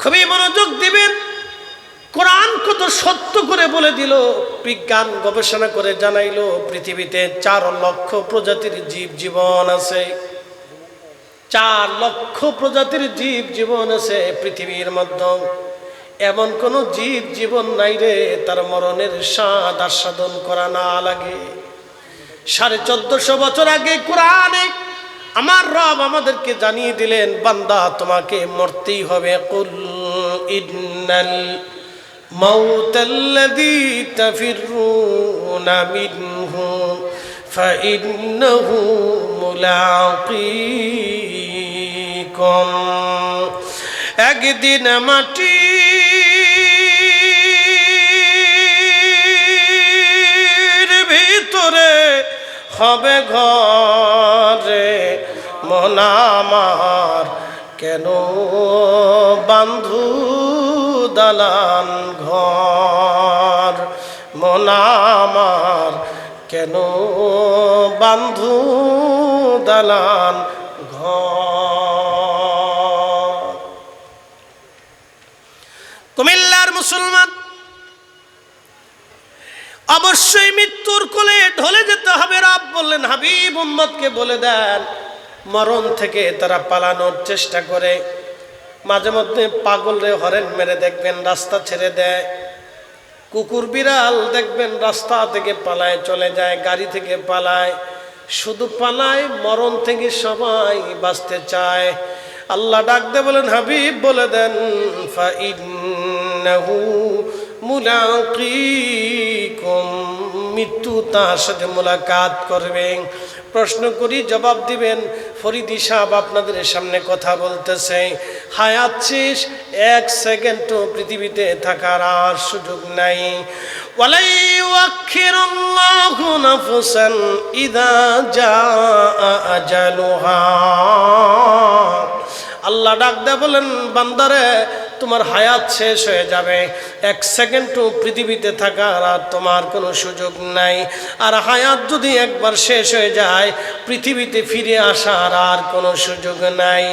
খুবই মনোযোগ দিবেন। কোরআন কত সত্য করে বলে দিল। বিজ্ঞান গবেষণা করে জানাইলো পৃথিবীতে 4 লক্ষ প্রজাতির জীব জীবন আছে। 4 লক্ষ প্রজাতির জীব জীবন আছে পৃথিবীর মধ্যে। এমন কোন জীব জীবন নাই রে তার মরণের স্বাদ আস্বাদন করা না লাগে। 1450 বছর আগে কোরআনে আমার রব আমাদেরকে জানিয়ে দিলেন, বান্দা তোমাকে মরতেই হবে। কুল ইন্নাল মাউতাল্লাযী তাফিরুনা মিনহু ফাইন্নাহু মুলাকীকুম। একদিন মাটি ভিতরে হবে ঘরে, মন আমার কেন বান্ধু দালান ঘর, মন আমার কেন বান্ধু দালান ঘর। কুমিল্লার মুসলমান, অবশ্যই মৃত্যুর কোলে ঢলে যেতে হবে। রব বললেন, হাবিব উম্মতকে বলে দেন, মরণ থেকে তারা পালানোর চেষ্টা করে। মাঝে মধ্যে পাগল রে হরেন মেরে দেখবেন রাস্তা ছেড়ে দেয়, কুকুর বিড়াল দেখবেন রাস্তা থেকে পালায় চলে যায়, গাড়ি থেকে পালায়, শুধু পালায়, মরণ থেকে সবাই বাঁচতে চায়। আল্লাহ ডাক দে বলেন, হাবিব বলে দেন, ফাইন্নাহু মুলাকিকুম, মৃত্যু তার সাথে মোলাকাত করবে। প্রশ্ন করি, জবাব দিবেন। ফরিদি সাহেব আপনাদের সামনে কথা বলতেছে, হায়াত শেষ, 1 সেকেন্ডও পৃথিবীতে থাকার আর সুযোগ নাই। ওয়ালা ইউআখিরুল্লাহু নাফসান ইযা জাআ আজালুহা। আল্লাহ ডাক দেয়া বলেন, বান্দারে তোমার হায়াত শেষ হয়ে যাবে, 1 সেকেন্ডও পৃথিবীতে থাকার আর তোমার কোনো সুযোগ নাই। আর হায়াত যদি একবার শেষ হয়ে যায়, পৃথিবীতে ফিরে আসার আর কোনো সুযোগ নাই,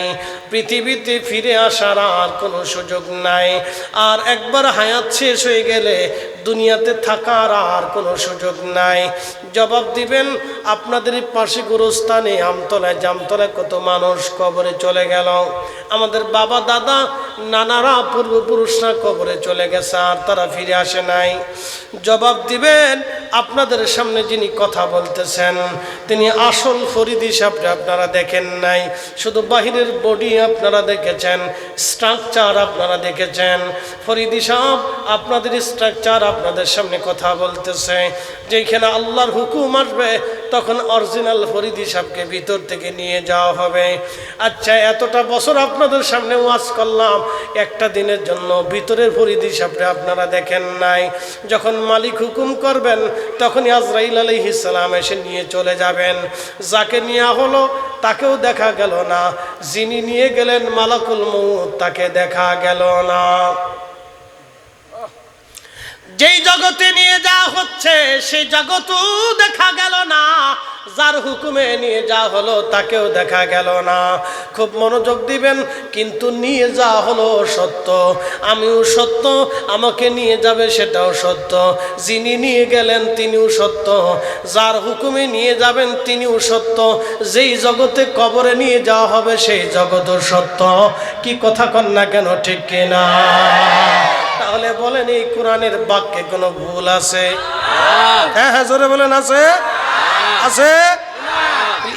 পৃথিবীতে ফিরে আসার আর কোনো সুযোগ নাই। আর একবার হায়াত শেষ হয়ে গেলে দুনিয়াতে থাকার আর কোনো সুযোগ নাই। জবাব দিবেন, আপনাদের পাশে গোরস্থানে আমতলায় জামতলায় কত মানুষ কবরে চলে গেল, আমাদের বাবা দাদা নানারা পূর্বপুরুষরা কবরে চলে গেছে, আর তারা ফিরে আসে নাই। জবাব দিবেন, আপনাদের সামনে যিনি কথা বলতেছেন তিনি আসল ফরিদি সাহেবকে আপনারা দেখেন নাই, শুধু বাহিরের বডি আপনারা দেখেছেন, স্ট্রাকচার আপনারা দেখেছেন। ফরিদি সাহেব আপনাদের স্ট্রাকচার আপনাদের সামনে কথা বলতেছে। যেখানে আল্লাহর হুকুম আসবে তখন অরিজিনাল ফরিদি সাহেবকে ভিতর থেকে নিয়ে যাওয়া হবে। আচ্ছা, এতটা বছর আপনাদের সামনে ওয়াজ করলাম, একটা দিনের জন্য ভিতরের ফরিদি সাহেবকে আপনারা দেখেন নাই। যখন মালিক হুকুম করবেন তখনই আজরাইল আলাইহিস সালাম এসে নিয়ে চলে যাবেন। যাকে নেওয়া হলো তাকেও দেখা গেল না, যিনি নিয়ে গেলেন মালাকুল মউত তাকে দেখা গেল না। যেই জগতে নিয়ে যাওয়া হচ্ছে সেই জগতও দেখা গেল না, যার হুকুমে নিয়ে যাওয়া হলো তাকেও দেখা গেল না। খুব মনোযোগ দিবেন, কিন্তু নিয়ে যাওয়া হলো সত্য, আমিও সত্য, আমাকে নিয়ে যাবে সেটাও সত্য, যিনি নিয়ে গেলেন তিনিও সত্য, যার হুকুমে নিয়ে যাবেন তিনিও সত্য, যেই জগতে কবরে নিয়ে যাওয়া হবে সেই জগতও সত্য। কি কথা কন না কেন, ঠিক কিনা? তাহলে বলেন, এই কোরআনের বাক্যে কোনো ভুল আছে? হ্যাঁ হ্যাঁ, জোরে বলেন, আছে? আছে?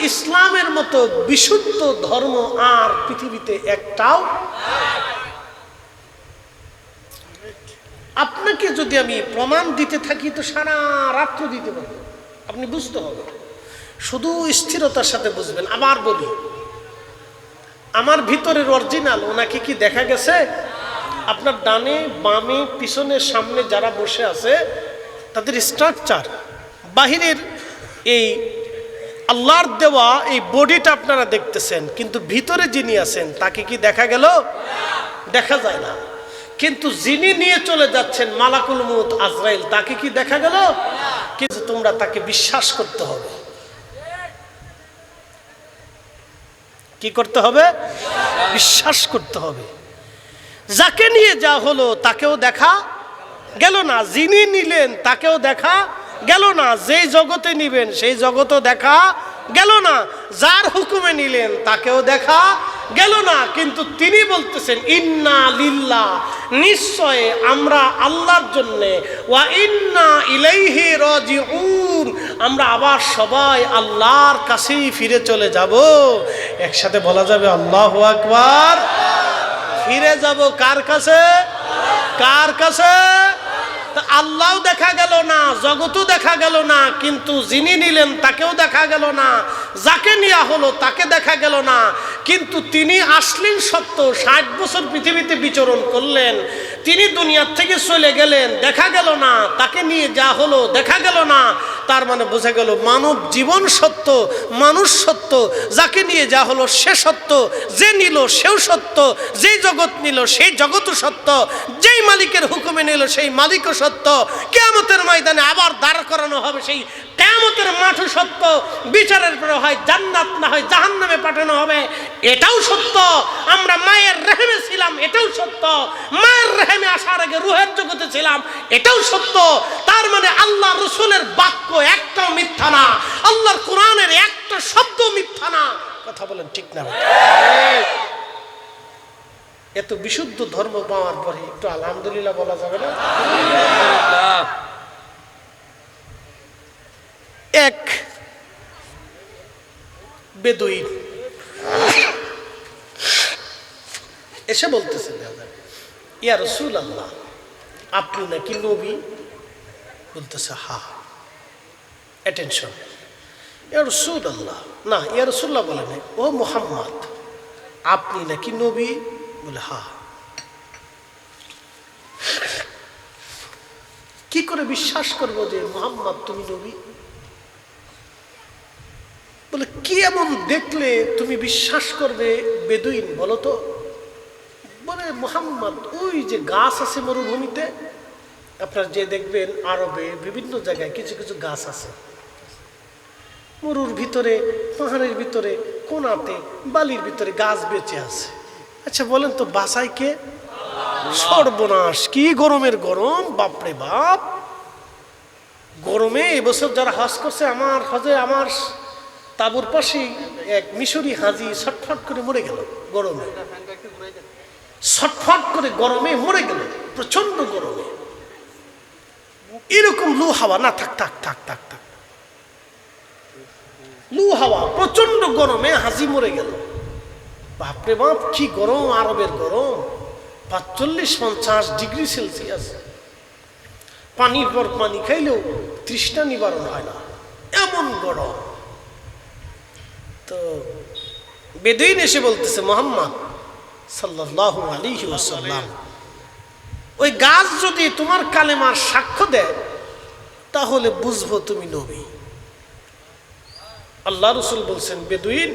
ইসলামের মতো বিশুদ্ধ ধর্ম আর পৃথিবীতে একটাও। আপনাকে যদি আমি প্রমাণ দিতে থাকি তো সারা রাত্র দিতে পারবো, আপনি বুঝতে হবে, শুধু স্থিরতার সাথে বুঝবেন। আবার বলি, আমার ভিতরের অরিজিনাল ওনাকে কি দেখা গেছে? আপনার ডানে বামে পিছনে সামনে যারা বসে আছে তাদের স্ট্রাকচার, বাহিরের এই আল্লাহর দেওয়া এই বডিটা আপনারা দেখতেছেন, কিন্তু ভিতরে যিনি আছেন তাকে কি দেখা গেল? দেখা যায় না। কিন্তু যিনি নিয়ে চলে যাচ্ছেন মালাকুল মউত আজরাইল, তাকে কি দেখা গেল? কিন্তু তোমরা তাকে বিশ্বাস করতে হবে। কি করতে হবে? বিশ্বাস করতে হবে। যাকে নিয়ে যা হলো তাকেও দেখা গেল না, যিনি নিলেন তাকেও দেখা গেল না, যেই জগতে নিবেন সেই জগতও দেখা গেল না, যার হুকুমে নিলেন তাকেও দেখা গেল না। কিন্তু তিনি বলতেছেন, ইন্না লিল্লাহ, নিশ্চয় আমরা আল্লাহর জন্যে, ওয়া ইন্না ইলাইহি রাজিউন, আমরা আবার সবাই আল্লাহর কাছেই ফিরে চলে যাব। একসাথে বলা যাবে আল্লাহু আকবার। ফিরে যাব কার কাছে? কার কাছে? আল্লাহও দেখা গেল না, জগতও দেখা গেল না, কিন্তু যিনি নিলেন তাকেও দেখা গেল না। যাকে নেওয়া হলো তাকে দেখা গেল না, কিন্তু তিনি আসলেন সত্য। 60 বছর পৃথিবীতে বিচরণ করলেন, তিনি দুনিয়ার থেকে চলে গেলেন, দেখা গেল না। তাকে নিয়ে যা হলো দেখা গেল না। তার মানে বোঝা গেল মানব জীবন সত্য, মানুষ সত্য, যাকে নিয়ে যা হলো সে সত্য, যে নিল সেও সত্য, যেই জগৎ নিল সেই জগৎও সত্য, যেই মালিকের হুকুমে নিল সেই মালিকও সত্য। কিয়ামতের ময়দানে আবার দাঁড় করানো হবে, সেই কিয়ামতের মাঠও সত্য। বিচারের পরে হয় জান্নাত না হয় জাহান্নামে পাঠানো হবে, এটাও সত্য। আমরা মায়ের রেহেমে ছিলাম, এটাও সত্য। মায়ের রেহেমে আসার আগে রুহের জগতে ছিলাম, এটাও সত্য। তার মানে আল্লাহ রসুলের বাক্য একটাও মিথ্যা না, আল্লাহর কোরআনের একটা শব্দ মিথ্যা না। কথা বলেন ঠিক না? এত বিশুদ্ধ ধর্ম পাওয়ার পরে একটু আলহামদুলিল্লাহ বলা যাবে না? এক বেদুইন এসে বলতেছে, ইয়া রাসূলুল্লাহ, আপনি নাকি নবী? বলতেছে হা। অ্যাটেনশন, ইয়া রাসূলুল্লাহ, না ইয়া রাসূলুল্লাহ বলে নাই, ও মুহাম্মদ আপনি নাকি নবী? বলে হা। কি করে বিশ্বাস করবো যে মুহাম্মদ তুমি নবী? বলে কি এমন দেখলে তুমি বিশ্বাস করবে বেদুইন বলো তো? বলে মুহাম্মদ, ওই যে গাছ আছে মরুভূমিতে, আপনার যে দেখবেন আরবে বিভিন্ন জায়গায় কিছু কিছু গাছ আছে, মরুর ভিতরে, পাহাড়ের ভিতরে, কোনাতে, বালির ভিতরে গাছ বেঁচে আছে। আচ্ছা বলেন তো বাসায় কে? সর্বনাশ, কি গরমের গরম, বাপরে বাপ। গরমে এবছর যারা হজ করছে, আমার হজে আমার তাবুর পাশে এক মিশরি হাজি ছটফট করে মরে গেল গরমে, ছটফট করে গরমে মরে গেল, প্রচন্ড গরমে। এরকম লু হাওয়া না, থাক থাক থাক থাক থাক, লু হাওয়া, প্রচন্ড গরমে হাজি মরে গেল। বাপরে বাপ কি গরম, আরবের গরম, 45-50 ডিগ্রি সেলসিয়াস। পানির পর পানি খাইলেও তৃষ্ণা নিবারণ হয় না, এমন গরম। তো বেদুইন এসে বলতেছে, মুহাম্মদ সাল্লাল্লাহু আলাইহি ওয়াসাল্লাম, ওই গাছ যদি তোমার কালেমার সাক্ষ্য দেয় তাহলে বুঝবো তুমি নবী। আল্লাহ রসুল বলছেন, বেদুইন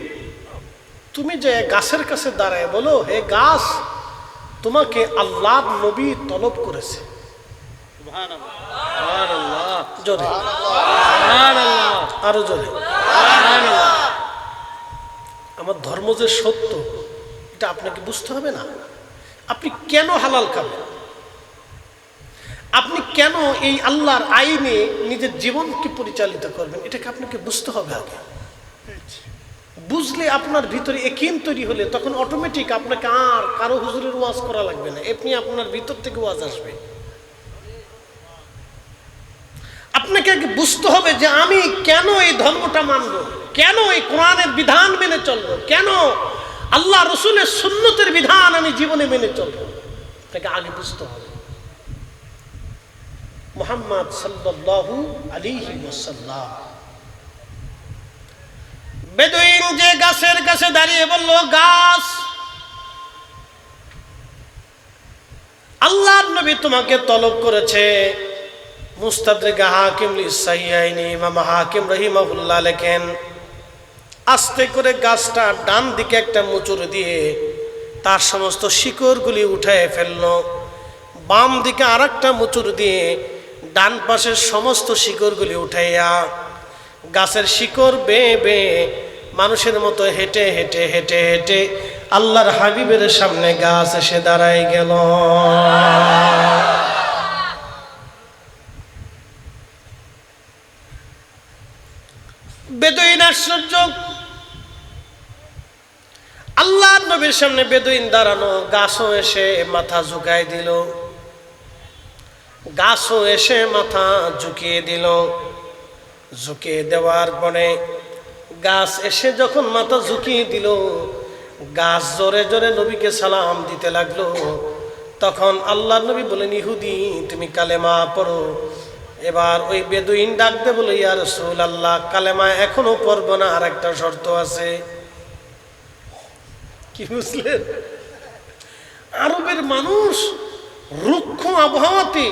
তুমি যে গাছের কাছে দাঁড়ায় বলো, হে গাছ তোমাকে আল্লাহর নবী তলব করেছে। জোরে, আরো জোরে। আমার ধর্ম যে সত্য এটা আপনাকে বুঝতে হবে না? আপনি কেন হালাল খাবেন? আপনি কেন এই আল্লাহর আইনে নিজের জীবনকে পরিচালিত করবেন? এটাকে আপনাকে বুঝতে হবে আগে। বুঝলে আপনার ভিতরে ইয়াকিন তৈরি হলে তখন অটোমেটিক আপনাকে আর কারো হুজুরের ওয়াজ করা লাগবে না, আপনি আপনার ভিতর থেকে ওয়াজ আসবে। আপনাকে আগে বুঝতে হবে যে আমি কেন এই ধর্মটা মানব, কেন এই কোরআনের বিধান মেনে চলবো, কেন আল্লাহ রসুলের সুন্নতের বিধান আমি জীবনে মেনে চলবো। আপনাকে আগে বুঝতে হবে। মুহাম্মদ সাল্লাল্লাহু আলাইহি ওয়াসাল্লাম, বেদুইন যে গাছের কাছে দাঁড়িয়ে বলল, গাছ আল্লাহর নবী তোমাকে তলব করেছে। মুস্তাদরিক হাকিম লিসাইয়াইনি ইমাম হাকিম রাহিমাহুল্লাহ লেখেন, আস্তে করে গাছটা ডান দিকে একটা মোচড় দিয়ে তার সমস্ত শিকড়গুলি উঠায় ফেললো, বাম দিকে আর একটা মোচড় দিয়ে ডান পাশের সমস্ত শিকড়গুলি উঠাইয়া গাছের শিকড় বেয়ে বেয়ে মানুষের মতো হেঁটে হেঁটে হেঁটে হেঁটে আল্লাহর হাবিবের সামনে গাছ এসে দাঁড়ায় গেল। বেদুইন আশ্চর্য, আল্লাহর নবীর সামনে বেদুইন দাঁড়ানো, গাছও এসে মাথা ঝুঁকায় দিল, গাছও এসে মাথা ঝুঁকিয়ে দিল। ঝুঁকিয়ে দেওয়ার পরে গাছ এসে যখন মাথা ঝুঁকিয়ে দিল, গাছ জোরে জোরে নবীকে সালাম দিতে লাগলো। তখন আল্লাহর নবী বলেন, ইহুদি তুমি কালেমা পড়ো। এবার ওই বেদুইন ডাকতে বলে, ইয়া রাসূলুল্লাহ, কালেমা এখনো পড়ব না, আর একটা শর্ত আছে। কি বুঝলেন? আরবের মানুষ রুক্ষ আবহাওয়াতে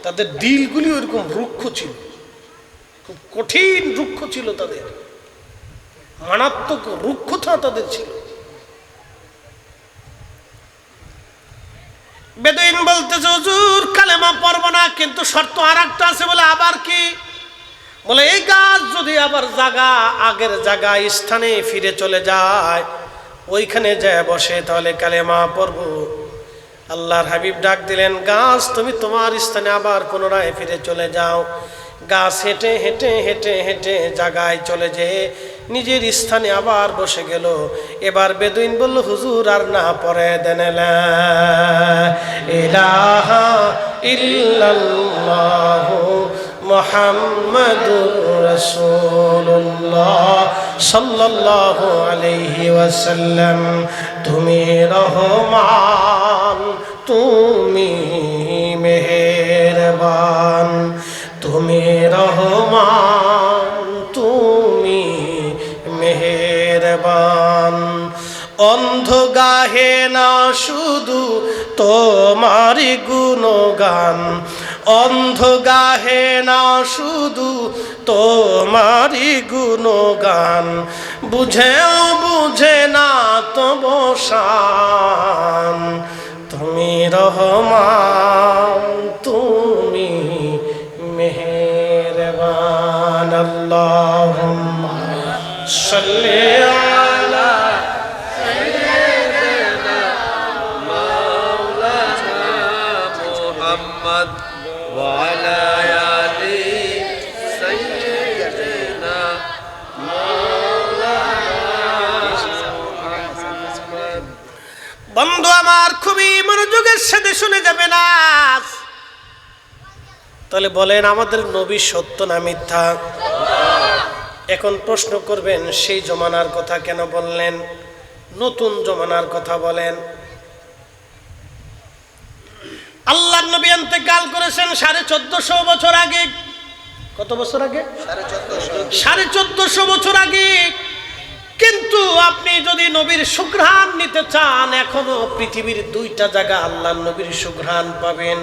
তাদের দিলগুলি ওইরকম রুক্ষ ছিল, খুব কঠিন রুক্ষ ছিল, তাদের মারাত্মক রুক্ষতা তাদের ছিল। বেদুইন বলতেছে, হুজুর কালেমা পড়ব না, কিন্তু শর্ত আর একটা আছে। বলে আবার কি? বলে এই গাছ যদি আবার আগের জায়গা স্থানে ফিরে চলে যায়, ওইখানে যায় বসে, তাহলে কালেমা পড়ব। আল্লাহর হাবিব ডাক দিলেন, গাছ তুমি তোমার স্থানে আবার পুনরায় ফিরে চলে যাও। গাছ হেঁটে হেঁটে হেঁটে হেঁটে জায়গায় চলে যেয়ে নিজের স্থানে আবার বসে গেল। এবার বেদুইন বলল, হুজুর আর না পড়ে দেন, লা ইলাহা ইল্লাল্লাহু মুহাম্মাদুর রাসূলুল্লাহ সাল্লাল্লাহু আলাইহি ওয়াসাল্লাম। তুমি রহমান, তুমি মেহেরবান, তুমি রহমান, তুমি মেহেরবান। অন্ধ গাহে না শুধু তোমারি গুণগান, অন্ধ গাহে না শুধু তোমারি গুণগান, বুঝেও বুঝে না তব শান। তুমি রহমান, তুমি মেহেরবান। আল্লাহুম্মা সাল্লি আলা সাইয়্যিদিনা মাওলানা মুহাম্মদ ওয়া আলা আলি সাইয়্যিদিনা মাওলানা মুহাম্মদ। বন্ধু আমার, খুবই মনোযোগের সাথে শুনে যাবে না। তাহলে বলেন, আমাদের নবী সত্য না মিথ্যা? এখন প্রশ্ন করবেন, সেই জমানার কথা কেন বললেন? নতুন জমানার কথা বলেন। আল্লাহর নবী ইন্তেকাল করেছেন 1450 বছর আগে। কত বছর আগে? 1450 বছর আগে। কিন্তু আপনি যদি নবীর সুঘ্রাণ নিতে চান, এখনো পৃথিবীর 2টা জায়গা আল্লাহর নবীর সুঘ্রাণ পাবেন।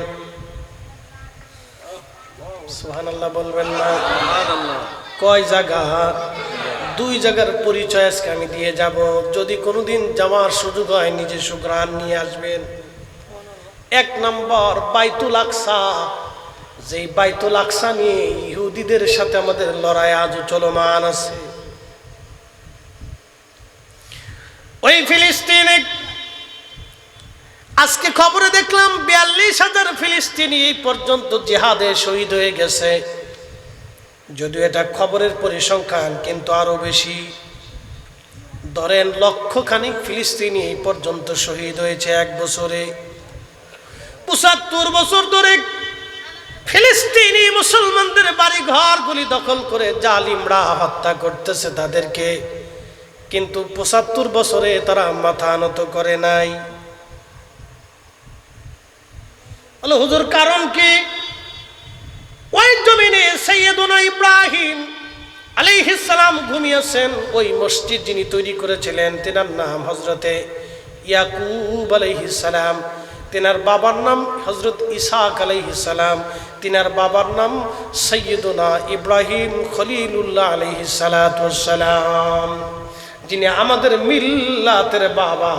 সুবহানাল্লাহ বলবেন না? কয় জায়গা? 2 জায়গার পরিচয় আজকে আমি দিয়ে যাব। যদি কোনোদিন যাওয়ার সুযোগ হয়, নিজে সুঘ্রাণ নিয়ে আসবেন। 1 নম্বর বাইতুল আকসা। যেই বাইতুল আকসা নিয়ে ইহুদিদের সাথে আমাদের লড়াই আজও চলমান আছে। ওই ফিলিস্তিনে আজকে খবরে দেখলাম 42,000 ফিলিস্তিনি এই পর্যন্ত জিহাদে শহীদ হয়ে গেছে। যদিও এটা খবরের পরিসংখ্যান, কিন্তু আরো বেশি। ধরেন লক্ষখানিক ফিলিস্তিনি এই পর্যন্ত শহীদ হয়েছে 1 বছরে। 75 বছর ধরে ফিলিস্তিনি মুসলমানদের বাড়ি ঘরগুলি দখল করে জালিমরা হত্যা করতেছে তাদেরকে, কিন্তু 75 বছরে তারা মাথা নত করে নাই। বলে হুজুর কারণ কি? ওই জমিনে সাইয়েদুনা ইব্রাহিম আলাইহিস সালাম ঘুমিয়েছেন। ওই মসজিদ যিনি তৈরি করেছিলেন, তেনার নাম হযরতে ইয়াকুব আলাইহিস সালাম। তেনার বাবার নাম হযরত ইসহাক আলাইহিস সালাম। তেনার বাবার নাম সাইয়েদুনা ইব্রাহিম খলিলুল্লাহ আলাইহিস সালাতু ওয়াস সালাম, যিনি আমাদের মিল্লাতের বাবা,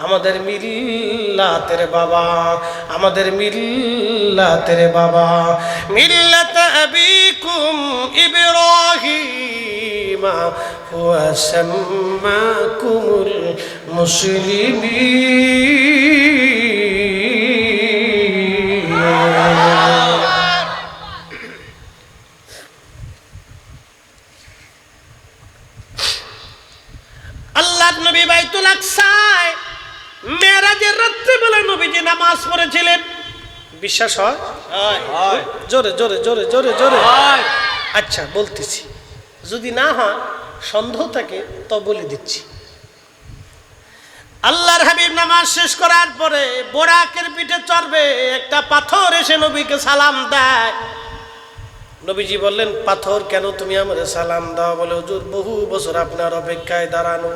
আমাদের মিল্লাতের বাবা, আমাদের মিল্লাতের বাবা। মিল্লাত আবিকুম ইব্রাহিম হুয়া সাম্মাকুমুল মুসলিমিন। আল্লাহর নবী বাইতুল আকসায় মেরাজের রাত্রে বেলা নবীজি নামাজ পড়েছিলেন। বিশ্বাস হয়? জোরে জোরে জোরে জোরে জোরে। আচ্ছা বলতেছি, যদি না হয় সন্দেহ থাকে তো বলে দিচ্ছি। আল্লাহর হাবিব নামাজ শেষ করার পরে বোরাকের পিঠে চড়বে, একটা পাথর এসে নবীকে সালাম দেয়। নবীজি বললেন, পাথর কেন তুমি আমারে সালাম দাও? বলে, হুজুর বহু বছর আপনার অপেক্ষায় দাঁড়ানো।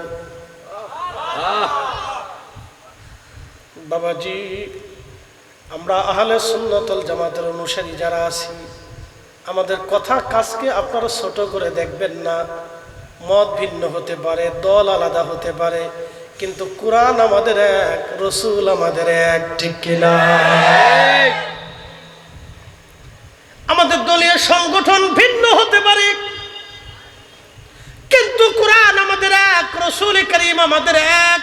বাবাজি, আমরা আহলে সুন্নাত ওয়াল জামাতের অনুসারী যারা আছি, আমাদের কথা কাজকে আপনারা ছোট করে দেখবেন না। মত ভিন্ন হতে পারে, দল আলাদা হতে পারে, কিন্তু কোরআন আমাদের এক, রসুল আমাদের এক, ঠিক কিনা? আমাদের দলীয় সংগঠন ভিন্ন হতে পারে, কিন্তু কোরআন আমাদের এক, রসুল করিম আমাদের এক।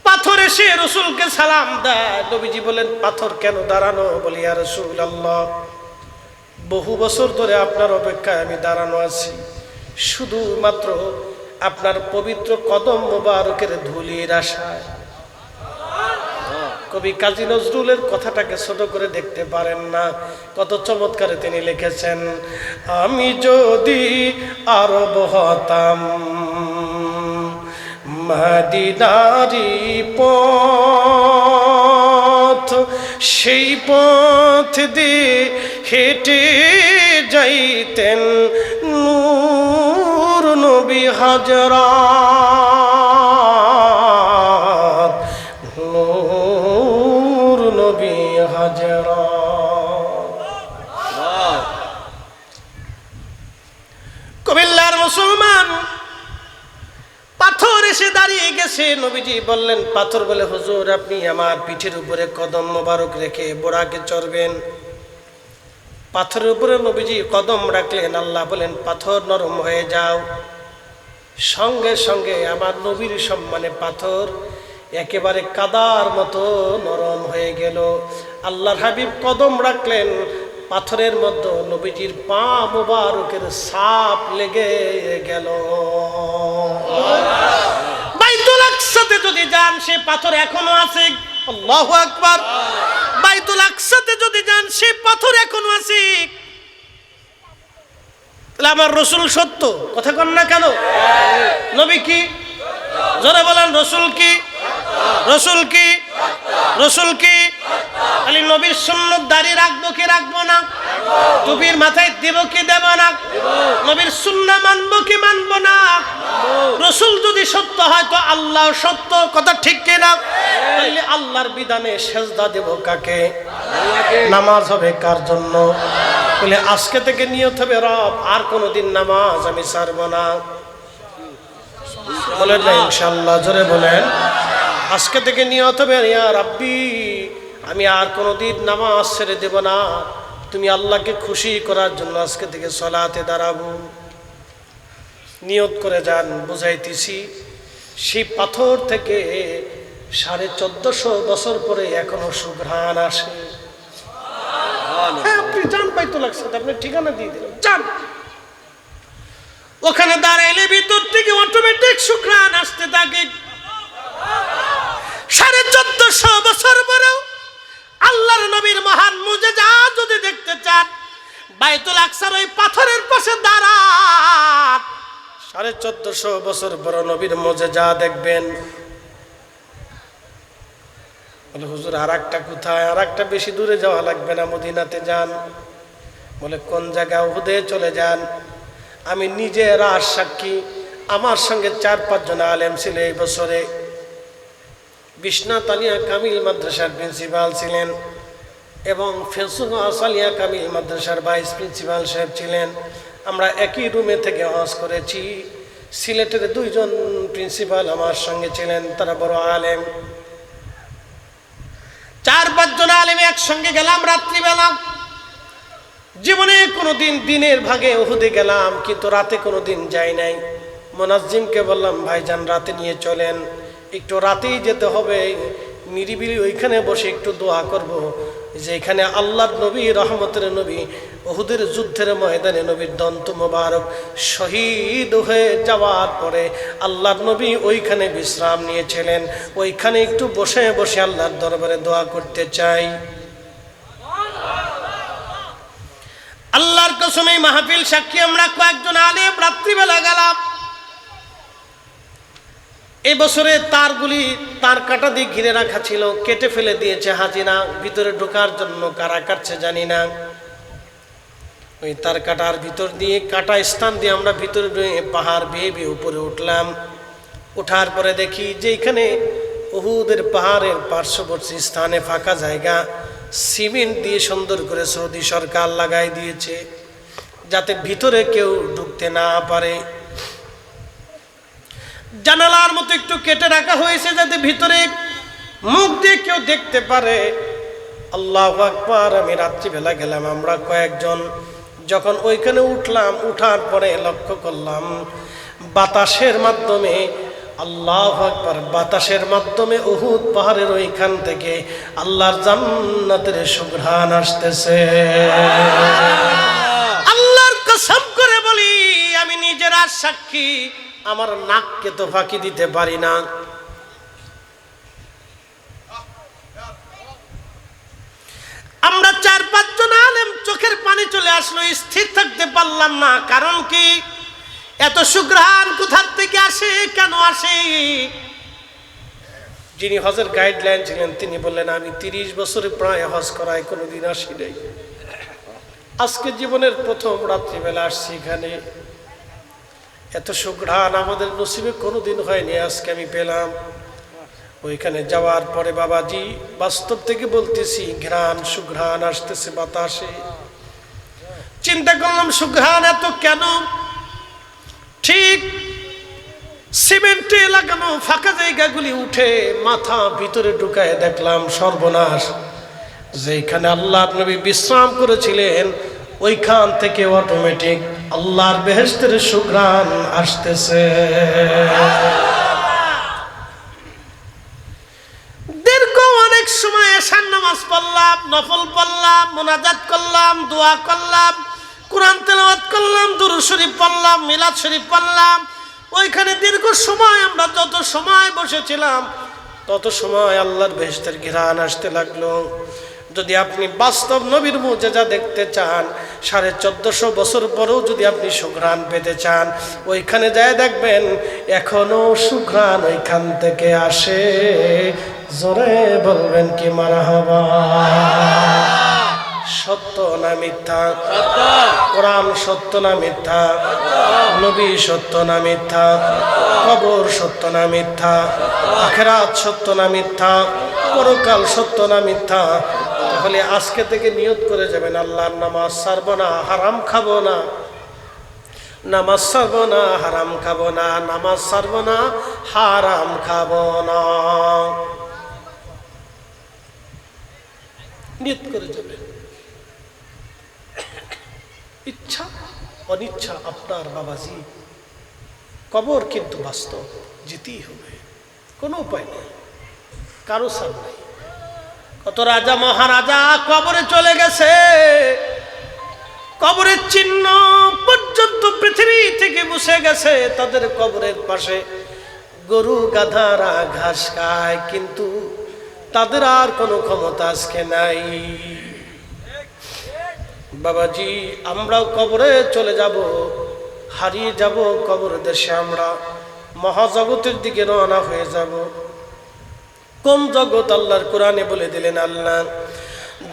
পাথর এসে রসুলকে সালাম দেয়। নবীজি বলেন, পাথর কেন দাঁড়ানো? বলি, ইয়া রাসূলুল্লাহ, বহু বছর ধরে আপনার অপেক্ষায় আমি দাঁড়ানো আছি, শুধুমাত্র আপনার পবিত্র কদম মোবারকের ধুলির আশায়। কবি কাজী নজরুলের কথাটাকে ছোট করে দেখতে পারেন না, কত চমৎকারে তিনি লিখেছেন, আমি যদি আরব হতাম মদিনারি পথ, সেই পথ দিয়ে হেঁটে যাইতেন নূর নবী হাজরাত, নূর নবী হাজরাত। কুমিল্লার মুসলমান পাথর এসে দাঁড়িয়ে গেছে। নবীজি বললেন, পাথর বলে, হুজুর আপনি আমার পিঠের উপরে কদম মোবারক রেখে বোরাকে চড়বেন। পাথরের উপরে নবীজি কদম রাখলেন। আল্লাহ বলেন, পাথর নরম হয়ে যাও। সঙ্গে সঙ্গে আমার নবীর সম্মানে পাথর একেবারে কাদার মতো নরম হয়ে গেল। আল্লাহর হাবিব কদম রাখলেন, পাথরের মধ্যে নবীজির পা মোবারকের ছাপ লেগে গেল। বাইতুল আকসাতে যদি যান, সে পাথর এখনো আছে। আল্লাহু আকবার। বাইতুল আকসাতে যদি যান, সে পাথর এখনো আছে। তাহলে আমার রসুল সত্য, কথা কন না কেন? নবী কি? জোরে বলেন, রসুল কি? রসুল কি? রসুল কি? খালি নবীর সুন্নত দাড়ি রাখবো কি রাখবো না? টুপির মাথায় দেব কি দেব না? নবীর সুন্নাহ মানবো কি মানবো না? রসুল যদি সত্য হয় তো আল্লাহ সত্য, কথা ঠিক কিনা? তাহলে আল্লাহর বিধানে সেজদা দেব কাকে? নামাজ হবে কার জন্য? বলে, আজকে থেকে নিয়ত হবে, রব আর কোনোদিন নামাজ আমি ছাড়বো না। বলেন না ইনশাআল্লাহ? জোরে বলেন। আজকে থেকে নিয়ত হবে, ইয়া রাব্বি, আমি আর কোনোদিন নামাজ ছেড়ে দেব না। তুমি আল্লাহকে খুশি করার জন্য আজকে থেকে সলাতে দাঁড়াবো। নিয়ত করে যান। বুঝাইতেছি, সেই পাথর থেকে 1450 বছর পরে এখনো সুঘ্রাণ আসে। হ্যাঁ, আপনি যান বাইতুল আকসাতে, আপনি ঠিকানা দিয়ে দিলেন, যান। ওখানে দাঁড়াইলে ভিতর থেকে অটোমেটিক সুঘ্রাণ আসতে থাকে। 1450 বছর পরেও আল্লাহর নবীর মহান মুজিজা যদি দেখতে চান, বাইতুল আকসার ওই পাথরের পাশে দাঁড়ান। 1450 বছর পরে নবীর মুজিজা দেখবেন। বলে, হুজুর আর একটা কোথায়? আর একটা বেশি দূরে যাওয়া লাগবে না, মদিনাতে যান। বলে, কোন জায়গা? উহুদে চলে যান। আমি নিজে রাজ সাক্ষী, আমার সঙ্গে 4-5 জন আলেম ছিল এই বছরে। বিশ্বনাথ আলিয়া কামিল মাদ্রাসার প্রিন্সিপাল ছিলেন এবং ফেসুগা আসালিয়া কামিল মাদ্রাসার ভাইস প্রিন্সিপাল সাহেব ছিলেন। আমরা একই রুমে থেকে হজ করেছি। সিলেটের 2 জন প্রিন্সিপাল আমার সঙ্গে ছিলেন, তারা বড় আলেম। 4-5 জন আলেম একসঙ্গে গেলাম রাত্রিবেলা। জীবনে কোনোদিন দিনের ভাগে উহুদে গেলাম, কিন্তু রাতে কোনোদিন যাই নাই। মোনাজ্জিমকে বললাম, ভাইজান রাতে নিয়ে চলেন, একটু রাতেই যেতে হবে, নিরিবিলি ওইখানে বসে একটু দোয়া করব যে এখানে আল্লাহর নবী, রহমতের নবী, উহুদের যুদ্ধের ময়দানে নবীর দন্ত মোবারক শহীদ হয়ে যাওয়ার পরে আল্লাহর নবী ওইখানে বিশ্রাম নিয়েছিলেন, ওইখানে একটু বসে বসে আল্লাহর দরবারে দোয়া করতে চাই। আল্লাহর কসম, এই মাহফিল সাক্ষী আমরা কয়েকজন আলেম রাত্রিবেলা গেলাম। এই বছরে তারগুলি তার কাটা দিয়ে ঘিরে রাখা ছিল, কেটে ফেলে দিয়েছে হাজিরা। ভিতরে ঢোকার জন্য কারা কাটছে জানি না। ওই তার কাটার ভিতর দিয়ে কাটা স্থান দিয়ে আমরা ভিতরে পাহাড় বেয়ে বেয়ে উপরে উঠলাম। ওঠার পরে দেখি যে এখানে উহুদের পাহাড়ের পার্শ্ববর্তী স্থানে ফাঁকা জায়গা সিমেন্ট দিয়ে সুন্দর করে সৌদি সরকার লাগাই দিয়েছে, যাতে ভিতরে কেউ ঢুকতে না পারে। জানালার মতো একটু কেটে রাখা হয়েছে যাতে ভিতরে মুখ দিয়ে কেউ দেখতে পারে। আল্লাহু আকবার। আমি রাত্রিবেলা গেলাম, আমরা কয়েকজন যখন ওইখানে উঠলাম, উঠার পরে লক্ষ্য করলাম বাতাসের মাধ্যমে, আল্লাহু আকবার, বাতাসের মাধ্যমে উহুদ পাহাড়ের ওইখান থেকে আল্লাহর জান্নাতের সুঘ্রাণ আসতেছে। আল্লাহর কসম করে বলি, আমি নিজের আর সাক্ষী, আমার নাককে তো ফাঁকি দিতে পারি না। আমরা 4-5 জন আলেম চোখের পানি চলে আসলো, স্থির থাকতে পারলাম না। কারণ কি, এত সুঘ্রাণ কোথার থেকে আসে, কেন আসে? যিনি হজের গাইডলাইন ছিলেন তিনি বললেন, আমি 30 বছরে প্রায় হজ করায় কোনোদিন আসি নাই, আজকে জীবনের প্রথম রাত্রিবেলা আসছি এখানে। এত সুঘ্রাণ আমাদের নসিবে কোনোদিন হয়নি, আজকে আমি পেলাম। ওইখানে যাওয়ার পরে বাবাজি, বাস্তব থেকে বলতেছি, ঘ্রাণ সুঘ্রাণ আসতেছে বাতাসে। চিন্তা করলাম সুঘ্রাণ এত কেন? ঠিক সিমেন্টে লাগানো ফাঁকা জায়গাগুলি উঠে মাথা ভিতরে ঢুকায় দেখলাম সর্বনাশ, যেখানে আল্লাহর নবী বিশ্রাম করেছিলেন ওইখান থেকে অটোমেটিক আল্লাহর বেহেশতের সুঘ্রাণ আসতেছে। অনেক সময় এশার নামাজ পড়লাম, নফল পড়লাম, মুনাজাত করলাম, দোয়া করলাম, কোরআন তেলাওয়াত করলাম, দুরূদ শরীফ পড়লাম, মিলাদ শরীফ পড়লাম। ওইখানে দীর্ঘ সময় আমরা যত সময় বসেছিলাম তত সময় আল্লাহর বেহেশতের ঘ্রাণ আসতে লাগলো। যদি আপনি বাস্তব নবীর মুজিজা দেখতে চান, 1450 বছর পরেও যদি আপনি সুঘ্রাণ পেতে চান, ওইখানে যায় দেখবেন এখনো সুঘ্রাণ ওইখান থেকে আসে। জোরে বলবেন কি মারহাবা? সত্য না মিথ্যা? কোরআন সত্য না মিথ্যা? নবী সত্য না মিথ্যা? কবর সত্য না মিথ্যা? আখিরাত সত্য না মিথ্যা? পরকাল সত্য না মিথ্যা? তাহলে আজকে থেকে নিয়ত করে যাবেন, আল্লাহর নামাজ ছাড়বো না, হারাম খাবো না, নামাজ ছাড়বো না, হারাম খাবো না, নামাজ ছাড়বো না, হারাম খাবো না। নিয়ত করে যাবেন। ইচ্ছা অনিচ্ছা আপনার বাবাজি। কবর কিন্তু বাস্তব, যেতেই হবে, কোনো উপায় নেই, কারো ছাড় নেই। কত রাজা মহারাজা কবরে চলে গেছে, কবরের চিহ্ন পর্যন্ত পৃথিবী থেকে মুছে গেছে। তাদের কবরের পাশে গরু গাধারা ঘাস খায়, কিন্তু তাদের আর কোনো ক্ষমতা আজকে নাই। বাবাজি, আমরাও কবরে চলে যাব, হারিয়ে যাব কবর দেশে। আমরা মহাজগতের দিকে রওনা হয়ে যাব। কোন জগৎ? আল্লাহর কোরআনে বলে দিলেন, আল্লাহ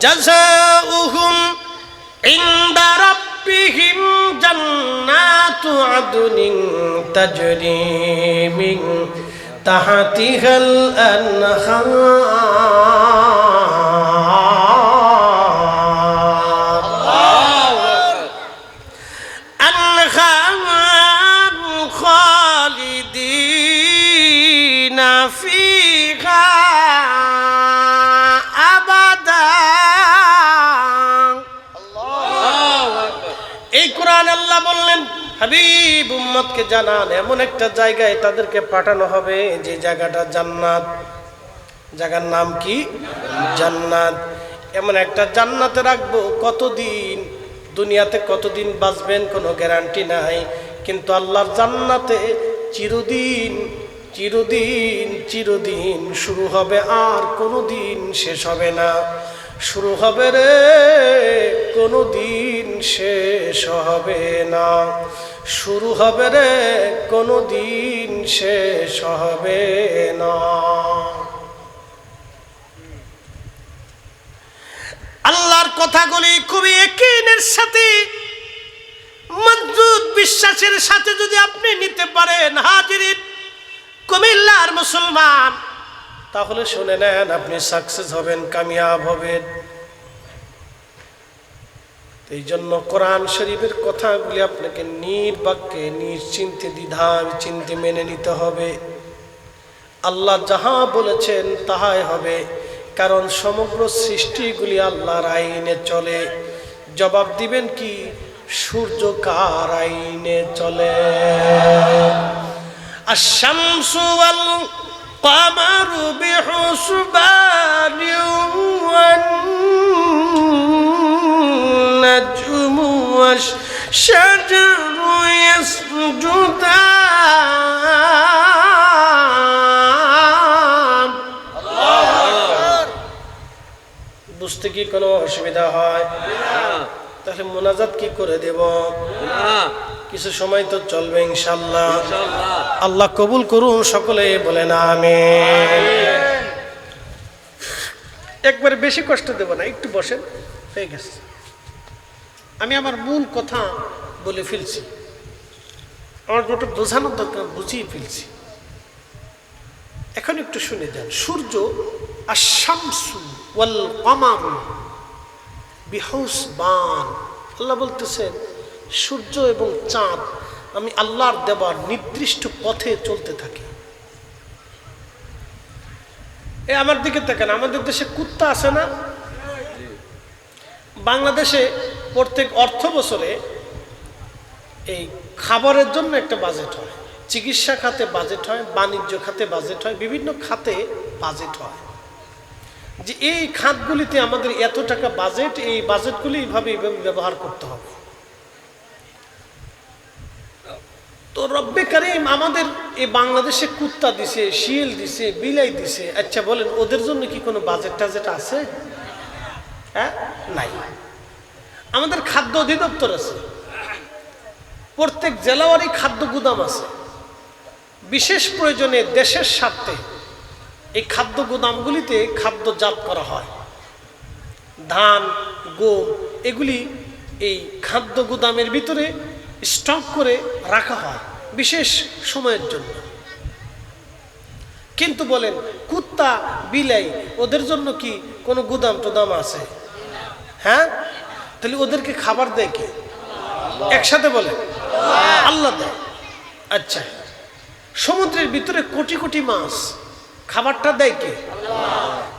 জাযাউহুম ইনদা রাব্বিহিম জান্নাতু আদনিন তাজরি মিন তাহতিহাল আনহার খালিদিনা ফিহা আবাদা। এই কোরআন আল্লাহ বললেন, হাবিব উম্মতকে জানান, এমন একটা জায়গায় তাদেরকে পাঠানো হবে যে জায়গাটা জান্নাত। জায়গার নাম কি? জান্নাত। এমন একটা জান্নাতে রাখবো, কতদিন দুনিয়াতে কতদিন বাঁচবেন কোনো গ্যারান্টি নাই, কিন্তু আল্লাহর জান্নাতে চিরদিন চিরদিন চিরদিন শুরু হবে, আর কোনোদিন শেষ হবে না। শুরু হবে রে, কোনোদিন শেষ হবে না। শুরু হবে রে, কোনোদিন শেষ হবে না। আল্লাহর কথাগুলি খুবই ইয়াকিনের সাথে মজবুত বিশ্বাসের সাথে যদি আপনি নিতে পারেন হাজিরিন কুমিল্লার মুসলমান, তাহলে শুনে নেন আপনি সাকসেস হবেন, কামিয়াব হবেন। এই জন্য কোরআন শরীফের কথাগুলি আপনাকে নির্বাক্যে নিশ্চিন্তে দ্বিধা চিন্তে মেনে নিতে হবে। আল্লাহ যাহা বলেছেন তাহাই হবে, কারণ সমগ্র সৃষ্টিগুলি আল্লাহর আইনে চলে। জবাব দিবেন কি, সূর্য কার আইনে চলে? আশ-শামসু ওয়াল কামারু বিহুসবানিন ওয়ান নাজমু ওয়াশ-শাজারু ইয়াসজুদান। বুঝতে কি কোনো অসুবিধা হয়? তাহলে মোনাজাত কি করে দেব? কিছু সময় তো চলবে ইনশাআল্লাহ। আল্লাহ কবুল করুন, সকলে বলেন আমিন। একবারে বেশি কষ্ট দেব না, একটু বসেন, হয়ে গেছে। আমি আমার মূল কথা বলে ফেলছি, আমার যেটা বোঝানোর দরকার বুঝিয়ে ফেলছি। এখন একটু শুনে যান। সূর্য আশ-শামসু ওয়াল কামারু বিহুসবান, আল্লাহ বলতেছেন সূর্য এবং চাঁদ আমি আল্লাহর দেবার নির্দিষ্ট পথে চলতে থাকি। আমার দিকে দেখেন, আমাদের দেশে কুত্তা আছে না? বাংলাদেশে প্রত্যেক অর্থ বছরে এই খাবারের জন্য একটা বাজেট হয়, চিকিৎসা খাতে বাজেট হয়, বাণিজ্য খাতে বাজেট হয়, বিভিন্ন খাতে বাজেট হয়, যে এই খাতগুলিতে আমাদের এত টাকা বাজেট, এই বাজেটগুলি এইভাবে ব্যবহার করতে হবে। তো রব্বে কারীম আমাদের এই বাংলাদেশে কুত্তা দিছে, শিয়াল দিছে, বিলাই দিছে। আচ্ছা বলেন, ওদের জন্য কি কোনো বাজেট টাজেট আছে? হ্যাঁ, নাই। আমাদের খাদ্য অধিদপ্তর আছে, প্রত্যেক জেলাওয়ারি খাদ্য গুদাম আছে। বিশেষ প্রয়োজনে দেশের স্বার্থে এই খাদ্য গুদামগুলিতে খাদ্যজাত করা হয়। ধান, গম এগুলি এই খাদ্য গুদামের ভিতরে স্টক করে রাখা হয় বিশেষ সময়ের জন্য। কিন্তু বলেন, কুত্তা বিলাই ওদের জন্য কি কোনো গুদাম টুদাম আছে? হ্যাঁ, তাহলে ওদেরকে খাবার দেয় কে? একসাথে বলেন, আল্লাহ দেয়। আচ্ছা, সমুদ্রের ভিতরে কোটি কোটি মাছ, খাবারটা দেয় কে?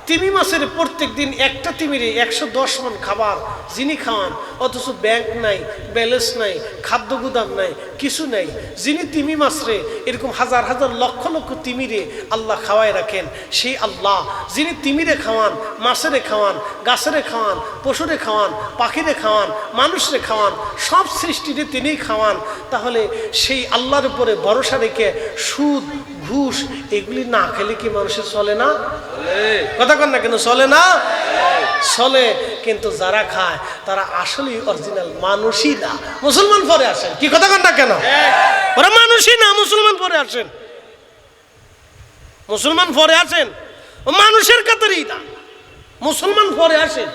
তিমি মাছের প্রত্যেক দিন একটা তিমিরে 110 মণ খাবার যিনি খাওয়ান, অথচ ব্যাংক নাই, ব্যালেন্স নাই, খাদ্য গুদাম নাই, কিছু নাই। যিনি তিমি মাছরে এরকম হাজার হাজার লক্ষ লক্ষ তিমিরে আল্লাহ খাওয়ায় রাখেন, সেই আল্লাহ যিনি তিমিরে খাওয়ান, মাছেরে খাওয়ান, গাছেরে খাওয়ান, পশুরে খাওয়ান, পাখিরে খাওয়ান, মানুষরে খাওয়ান, সব সৃষ্টিতে তিনিই খাওয়ান। তাহলে সেই আল্লাহর উপরে ভরসা রেখে সুদ, ঘুষ এগুলি না খেলে কি মানুষের চলে না? কথা কন না কেন? চলে না? চলে। কিন্তু যারা খায় তারা আসলেই অরিজিনাল মানুষই না, মুসলমান পরে আসেন। কি কথা কন না কেন? ওরা মানুষই না, মুসলমান পরে আসেন। মুসলমান পরে আসেন, ও মানুষের কাতারই না, মুসলমান পরে আসেন।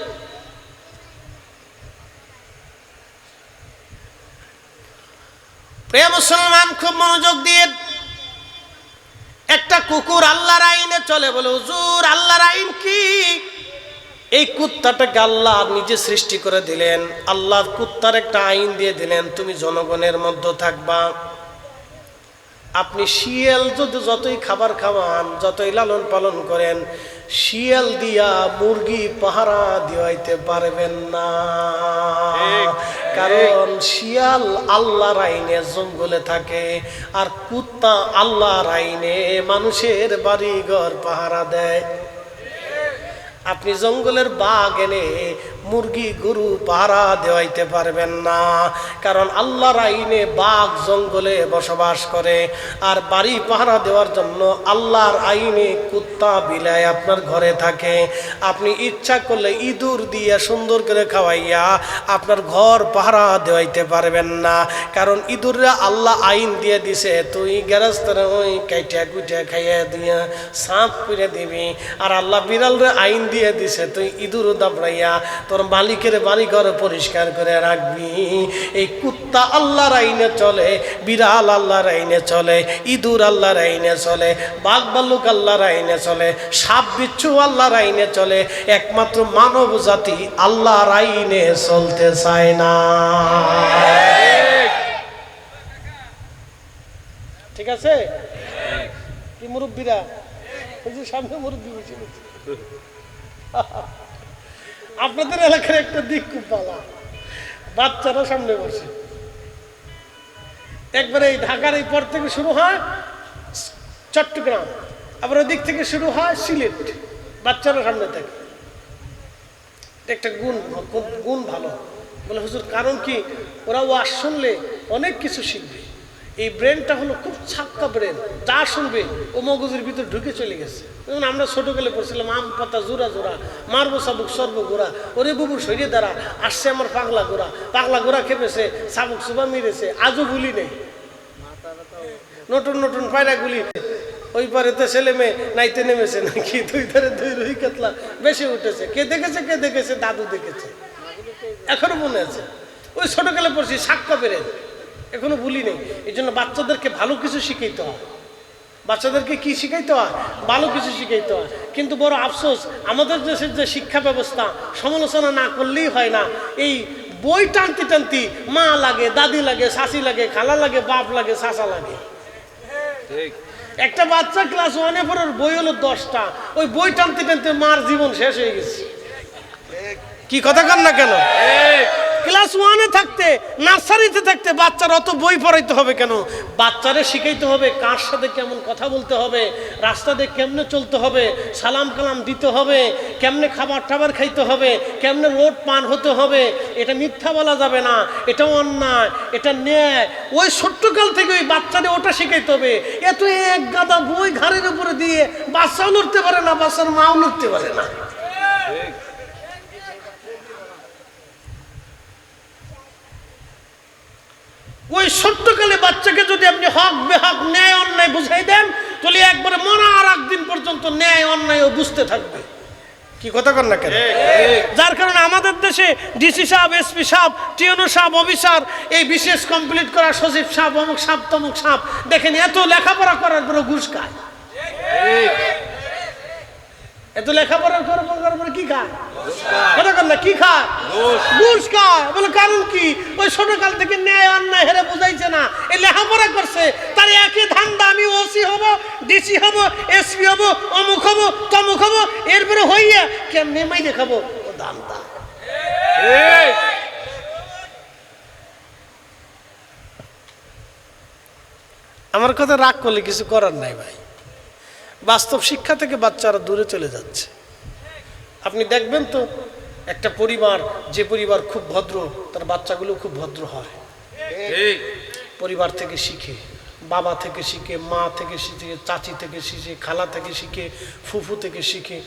প্রিয় মুসলমান, খুব মনোযোগ দিয়ে, একটা কুকুর আল্লাহর আইনে চলে। বলে, হুজুর আল্লাহর আইন কি? এই কুত্তাটাকে আল্লাহ নিজে সৃষ্টি করে দিলেন। আল্লাহ কুত্তার একটা আইন দিয়ে দিলেন, তুমি জনগণের মধ্যে থাকবা। আপনি শিয়াল যদি যতই খাবার খাওয়ান, যতই লালন পালন করেন, শিয়াল দিয়া মুরগি পাহারা দিতে পারবেন না। কারণ শিয়াল আল্লাহর আইনে জঙ্গলে থাকে, আর কুত্তা আল্লাহর আইনে মানুষের বাড়ি ঘর পাহারা দেয়। আপনি জঙ্গলের বাঘ এনে মুরগি গরু পাহারা দেওয়াইতে পারবেন না, কারণ আল্লাহর আইনে বাঘ জঙ্গলে বসবাস করে। আর বাড়ি পাহারা দেওয়ার জন্য আল্লাহর আইনে কুত্তা বিলাই আপনার ঘরে থাকে। আপনি ইচ্ছা করলে ইঁদুর দিয়ে সুন্দর করে খাওয়াইয়া আপনার ঘর পাহারা দেওয়াইতে পারবেন না, কারণ ইঁদুররা আল্লাহ আইন দিয়ে দিছে, তুই গেরাস্তরে ওই কাইটা কুইটা খাইয়া দিয়া সাপ করে দিবি। আর আল্লাহ বিড়ালরে আইন দিয়ে দিছে, তুই ইঁদুর দাবড়াইয়া তোর তোর মালিকের বাড়ি ঘর পরিষ্কার করে রাখবি। এই কুত্তা আল্লাহর আইনে চলে, বিড়াল আল্লাহর আইনে চলে, ইঁদুর আল্লাহর আইনে চলে, বাঘ ভাল্লুক আল্লাহর আইনে চলে, সাপ বিচ্ছু আল্লাহর আইনে চলে। একমাত্র মানব জাতি আল্লাহর আইনে চলতে চায় না। ঠিক আছে কি মুরব্বীরা? সামনে মুরব্বী বসে গেছে। আপনাদের এলাকার একটা দিক খুব ভালো, বাচ্চারা সামনে বসে। একবারে এই ঢাকার এই পর থেকে শুরু হয় চট্টগ্রাম, আবার ওদিক থেকে শুরু হয় সিলেট, বাচ্চারা সামনে থাকে। একটা গুণ ভালো বলে হুজুর, কারণ কি ওরা ওয়াজ শুনলে অনেক কিছু শিখবে। এই ব্রেনটা হলো খুব ছাক্কা ব্রেন, যা শুনবে ও মগজের ভিতর ঢুকে চলে গেছে। যেমন আমরা ছোটকালে পড়ছিলাম আম পাতা জোড়া জোড়া, মারবো চাবুক সর্ব গোড়া, ওরে বুবুর শরীরে দ্বারা আসছে আমার পাগলা গোড়া, পাগলা গোড়া খেপেছে, চাবুক চুবা মেরেছে, আজও ভুলি নেই। নতুন নতুন পায়রা গুলি, ওই পারে তো ছেলে মেয়ে নাইতে নেমেছে নাকি, দুই ধারে দুই রুই কাতলা বেশি উঠেছে। কে দেখেছে দাদু দেখেছে, এখনো মনে আছে। ওই ছোটকালে পড়ছি ছাক্কা বেরেন, এখনো ভুলি নেই। এই জন্য বাচ্চাদেরকে ভালো কিছু শিখাইতে হয়। বাচ্চাদেরকে কি শিখাইতে হয়? ভালো কিছু শিখাইতে হয়। কিন্তু বড় আফসোস, আমাদের দেশের যে শিক্ষা ব্যবস্থা সমালোচনা না করলেই হয় না। এই বই টানতি টানতি মা লাগে, দাদি লাগে, শাশি লাগে, খালা লাগে, বাপ লাগে, চাচা লাগে। একটা বাচ্চা ক্লাস 1-এ পড়ার বই হলো 10টা, ওই বই টানতে টানতে মার জীবন শেষ হয়ে গেছে। কি কথা কন না কেন? ক্লাস 1-এ থাকতে, নার্সারিতে থাকতে বাচ্চার অত বই পড়াইতে হবে কেন? বাচ্চারে শিখাইতে হবে কার সাথে কেমন কথা বলতে হবে, রাস্তাতে কেমনে চলতে হবে, সালাম কালাম দিতে হবে, কেমনে খাবার টাবার খাইতে হবে, কেমনে রোড পার হতে হবে। এটা মিথ্যা বলা যাবে না, এটা অন্যায়, এটা ন্যায়। ওই ছোট্টকাল থেকে ওই বাচ্চারে ওটা শিখাইতে হবে। এত এক গাদা বই ঘাড়ের উপরে দিয়ে বাচ্চাও লড়তে পারে না, বাচ্চার মাও লড়তে পারে না। ওই ছোট্টকালে বাচ্চাকে যদি আপনি হক বেহক, ন্যায় অন্যায় বুঝাই দেন, তাহলে একবারে মরার দিন পর্যন্ত ন্যায় অন্যায় বুঝতে থাকবে। কি কথা কন না কেন? যার কারণে আমাদের দেশে ডিসি সাহেব, এসপি সাহেব, টিএনও সাহেব, অফিসার, এই বিশেষ কমপ্লিট করা সচিব সাহেব, অমুক সাহেব, তমুক সাহেব, দেখেন এত লেখাপড়া করার পরে ঘুষ খায়। এত লেখাপড়ার করার পরে কি খায়? কথা কন না, কি খায়? ঘুষ খায়। বলে কারণ কি? ওই ছোটকাল থেকে ন্যায় অন্যায় হেরে বুঝাইছে না, এই লেখাপড়া করছে। তার একই ধান্দা, আমি ওসি হব, ডিসি হব, এসপি হব, অমুক হব, তমুক হব, এরপরে হইয়া কেমনে মাই দেখাবো, ও ধান্দা। আমার কথা রাগ করলে কিছু করার নাই ভাই। বাস্তব শিক্ষা থেকে বাচ্চারা দূরে চলে যাচ্ছে। আপনি দেখবেন তো, একটা পরিবার, যে পরিবার খুব ভদ্র, তার বাচ্চাগুলো খুব ভদ্র হয়। পরিবার থেকে শিখে, বাবা থেকে শিখে, মা থেকে শিখে, চাচি থেকে শিখে, খালা থেকে শিখে, ফুফু থেকে শিখে।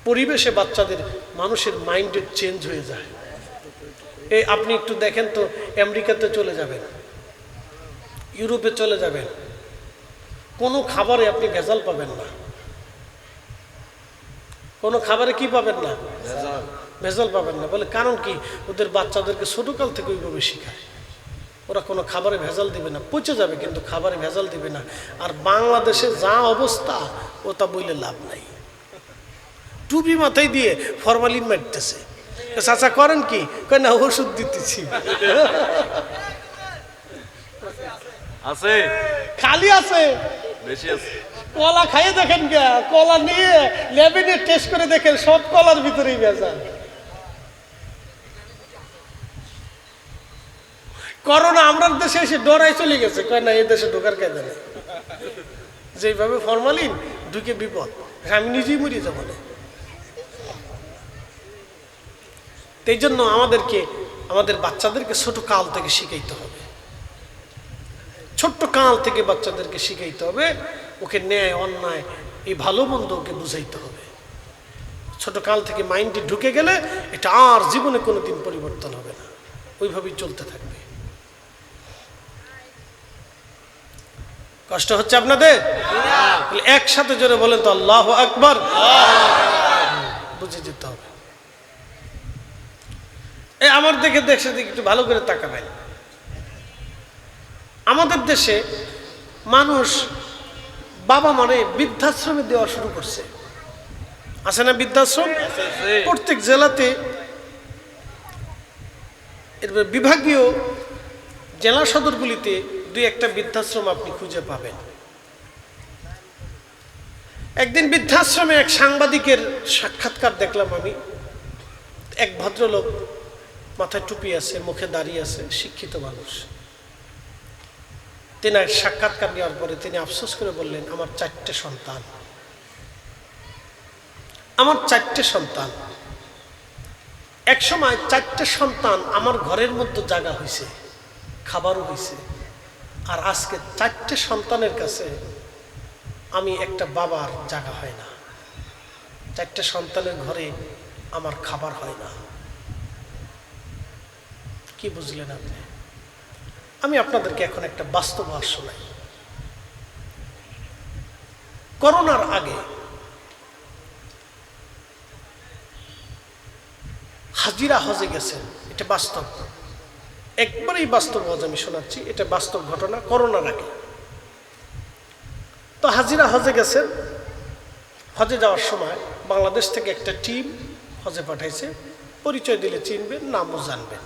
পরিবেশে বাচ্চাদের, মানুষের মাইন্ডের চেঞ্জ হয়ে যায়। এই আপনি একটু দেখেন তো, আমেরিকাতে চলে যাবেন, ইউরোপে চলে যাবেন, কোনো খাবারে আপনি ভেজাল পাবেন না। কোনো খাবারে কি পাবেন না? ভেজাল পাবেন না। বলে কারণ কি? ওদের বাচ্চাদেরকে ছোটকাল থেকে ওইভাবে শেখায়। ওরা কোনো খাবারে ভেজাল দিবে না, পচে যাবে কিন্তু খাবারে ভেজাল দিবে না। আর বাংলাদেশে যা অবস্থা, ও তা বইলে লাভ নাই। টুপি মাথায় দিয়ে ফরমালিন মারতেছে। চাচা করেন কি? কয় না, ওষুধ দিতেছি। আছে, খালি আছে, বেশি আছে। কলা খাইয়ে দেখেন, কলা নিয়ে ল্যাবে টেস্ট করে দেখেন, সব কলার ভিতরেই ভেজাল। করোনা আমরা দেশে এসে ডরাই চলে গেছে, কয় না এই দেশে ঢোকার কায়দা নেই। যেভাবে ফরমালিন ঢুকে বিপদ, আমি নিজেই মরি যাবো না। এই জন্য আমাদেরকে, আমাদের বাচ্চাদেরকে ছোট কাল থেকে শিখাইতে হবে। ছোট্ট কাল থেকে বাচ্চাদেরকে শিখাইতে হবে, ওকে ন্যায় অন্যায়, এই ভালো মন্দ ওকে বুঝাইতে হবে। ছোট কাল থেকে মাইন্ডে ঢুকে গেলে এটা আর জীবনে কোনোদিন পরিবর্তন হবে না, ওইভাবেই চলতে থাকবে। কষ্ট হচ্ছে আপনাদের? একসাথে জোরে বলেন তো আল্লাহু আকবার। বুঝে যেতে হবে। এই আমার দেশে দিকে একটু ভালো করে তাকাবেন। আমাদের দেশে মানুষ বাবা মানে বৃদ্ধাশ্রমে দেওয়া শুরু করছে। আছে না বৃদ্ধাশ্রম? প্রত্যেক জেলাতে বিভাগীয় জেলা সদরগুলিতে দুই একটা বৃদ্ধাশ্রম আপনি খুঁজে পাবেন। একদিন বৃদ্ধাশ্রমে এক সাংবাদিকের সাক্ষাৎকার দেখলাম আমি। এক ভদ্রলোক, মাথায় টুপি আছে, মুখে দাঁড়িয়ে আছে, শিক্ষিত মানুষ। তিনি সাক্ষাৎকার নেওয়ার পরে তিনি আফসোস করে বললেন, আমার 4টে সন্তান, আমার 4টে সন্তান। এক সময় 4টে সন্তান আমার ঘরের মধ্যে জায়গা হয়েছে, খাবারও হয়েছে, আর আজকে 4টে সন্তানের কাছে আমি একটা বাবার জায়গা হয় না। 4টে সন্তানের ঘরে আমার খাবার হয় না। কি বুঝলেন আপনি? আমি আপনাদেরকে এখন একটা বাস্তব শোনাই। করোনার আগে হাজিরা হজে গেছেন, এটা বাস্তব, একবারেই বাস্তব হজ আমি শোনাচ্ছি, এটা বাস্তব ঘটনা। করোনার আগে তো হাজিরা হজে গেছেন। হজে যাওয়ার সময় বাংলাদেশ থেকে একটা টিম হজে পাঠাইছে, পরিচয় দিলে চিনবেন, নামও জানবেন।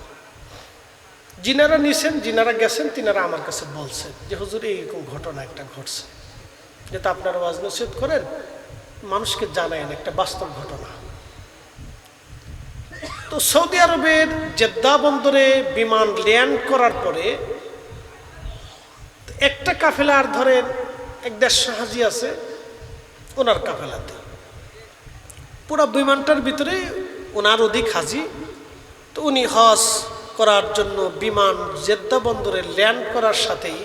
যিনারা নিছেন, যিনারা গেছেন, তিনারা আমার কাছে বলছেন যে হুজুর এইরকম ঘটনা একটা ঘটছে, যেটা আপনারা ওয়াজ নসিহত করেন, মানুষকে জানায়েন, একটা বাস্তব ঘটনা। তো সৌদি আরবের জেদ্দা বন্দরে বিমান ল্যান্ড করার পরে একটা কাফেলা, আর ধরেন 150 হাজি আছে ওনার কাফেলাতে, পুরো বিমানটার ভিতরে ওনার অধিক হাজি। তো উনি হজ করার জন্য বিমান জেদ্দা বন্দরে ল্যান্ড করার সাথেই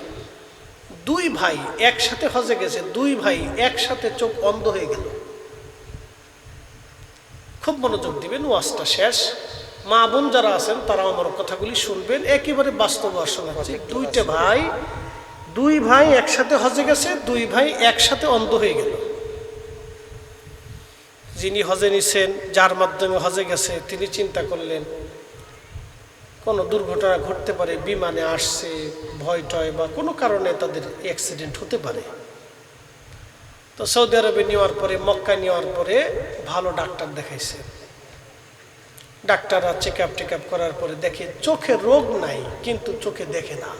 2 ভাই একসাথে হজে গেছে, 2 ভাই একসাথে চোখ অন্ধ হয়ে গেল। খুব মনোযোগ দিবেন, ওয়াজটা শেষ। মা বোন যারা আছেন তারা আমার কথাগুলি শুনবেন, একেবারে বাস্তব শোনাচ্ছি। 2 ভাই একসাথে হজে গেছে, 2 ভাই একসাথে অন্ধ হয়ে গেল। যিনি হজে নিছেন, যার মাধ্যমে হজে গেছে, তিনি চিন্তা করলেন কোনো দুর্ঘটনা ঘটতে পারে, বিমানে আসছে, ভয় টয় বা কোনো কারণে তাদের অ্যাক্সিডেন্ট হতে পারে। তো সৌদি আরবে নেওয়ার পরে, মক্কায় নেওয়ার পরে ভালো ডাক্তার দেখাইছে। ডাক্তাররা চেক আপ করার পরে দেখে চোখে রোগ নাই, কিন্তু চোখে দেখে না,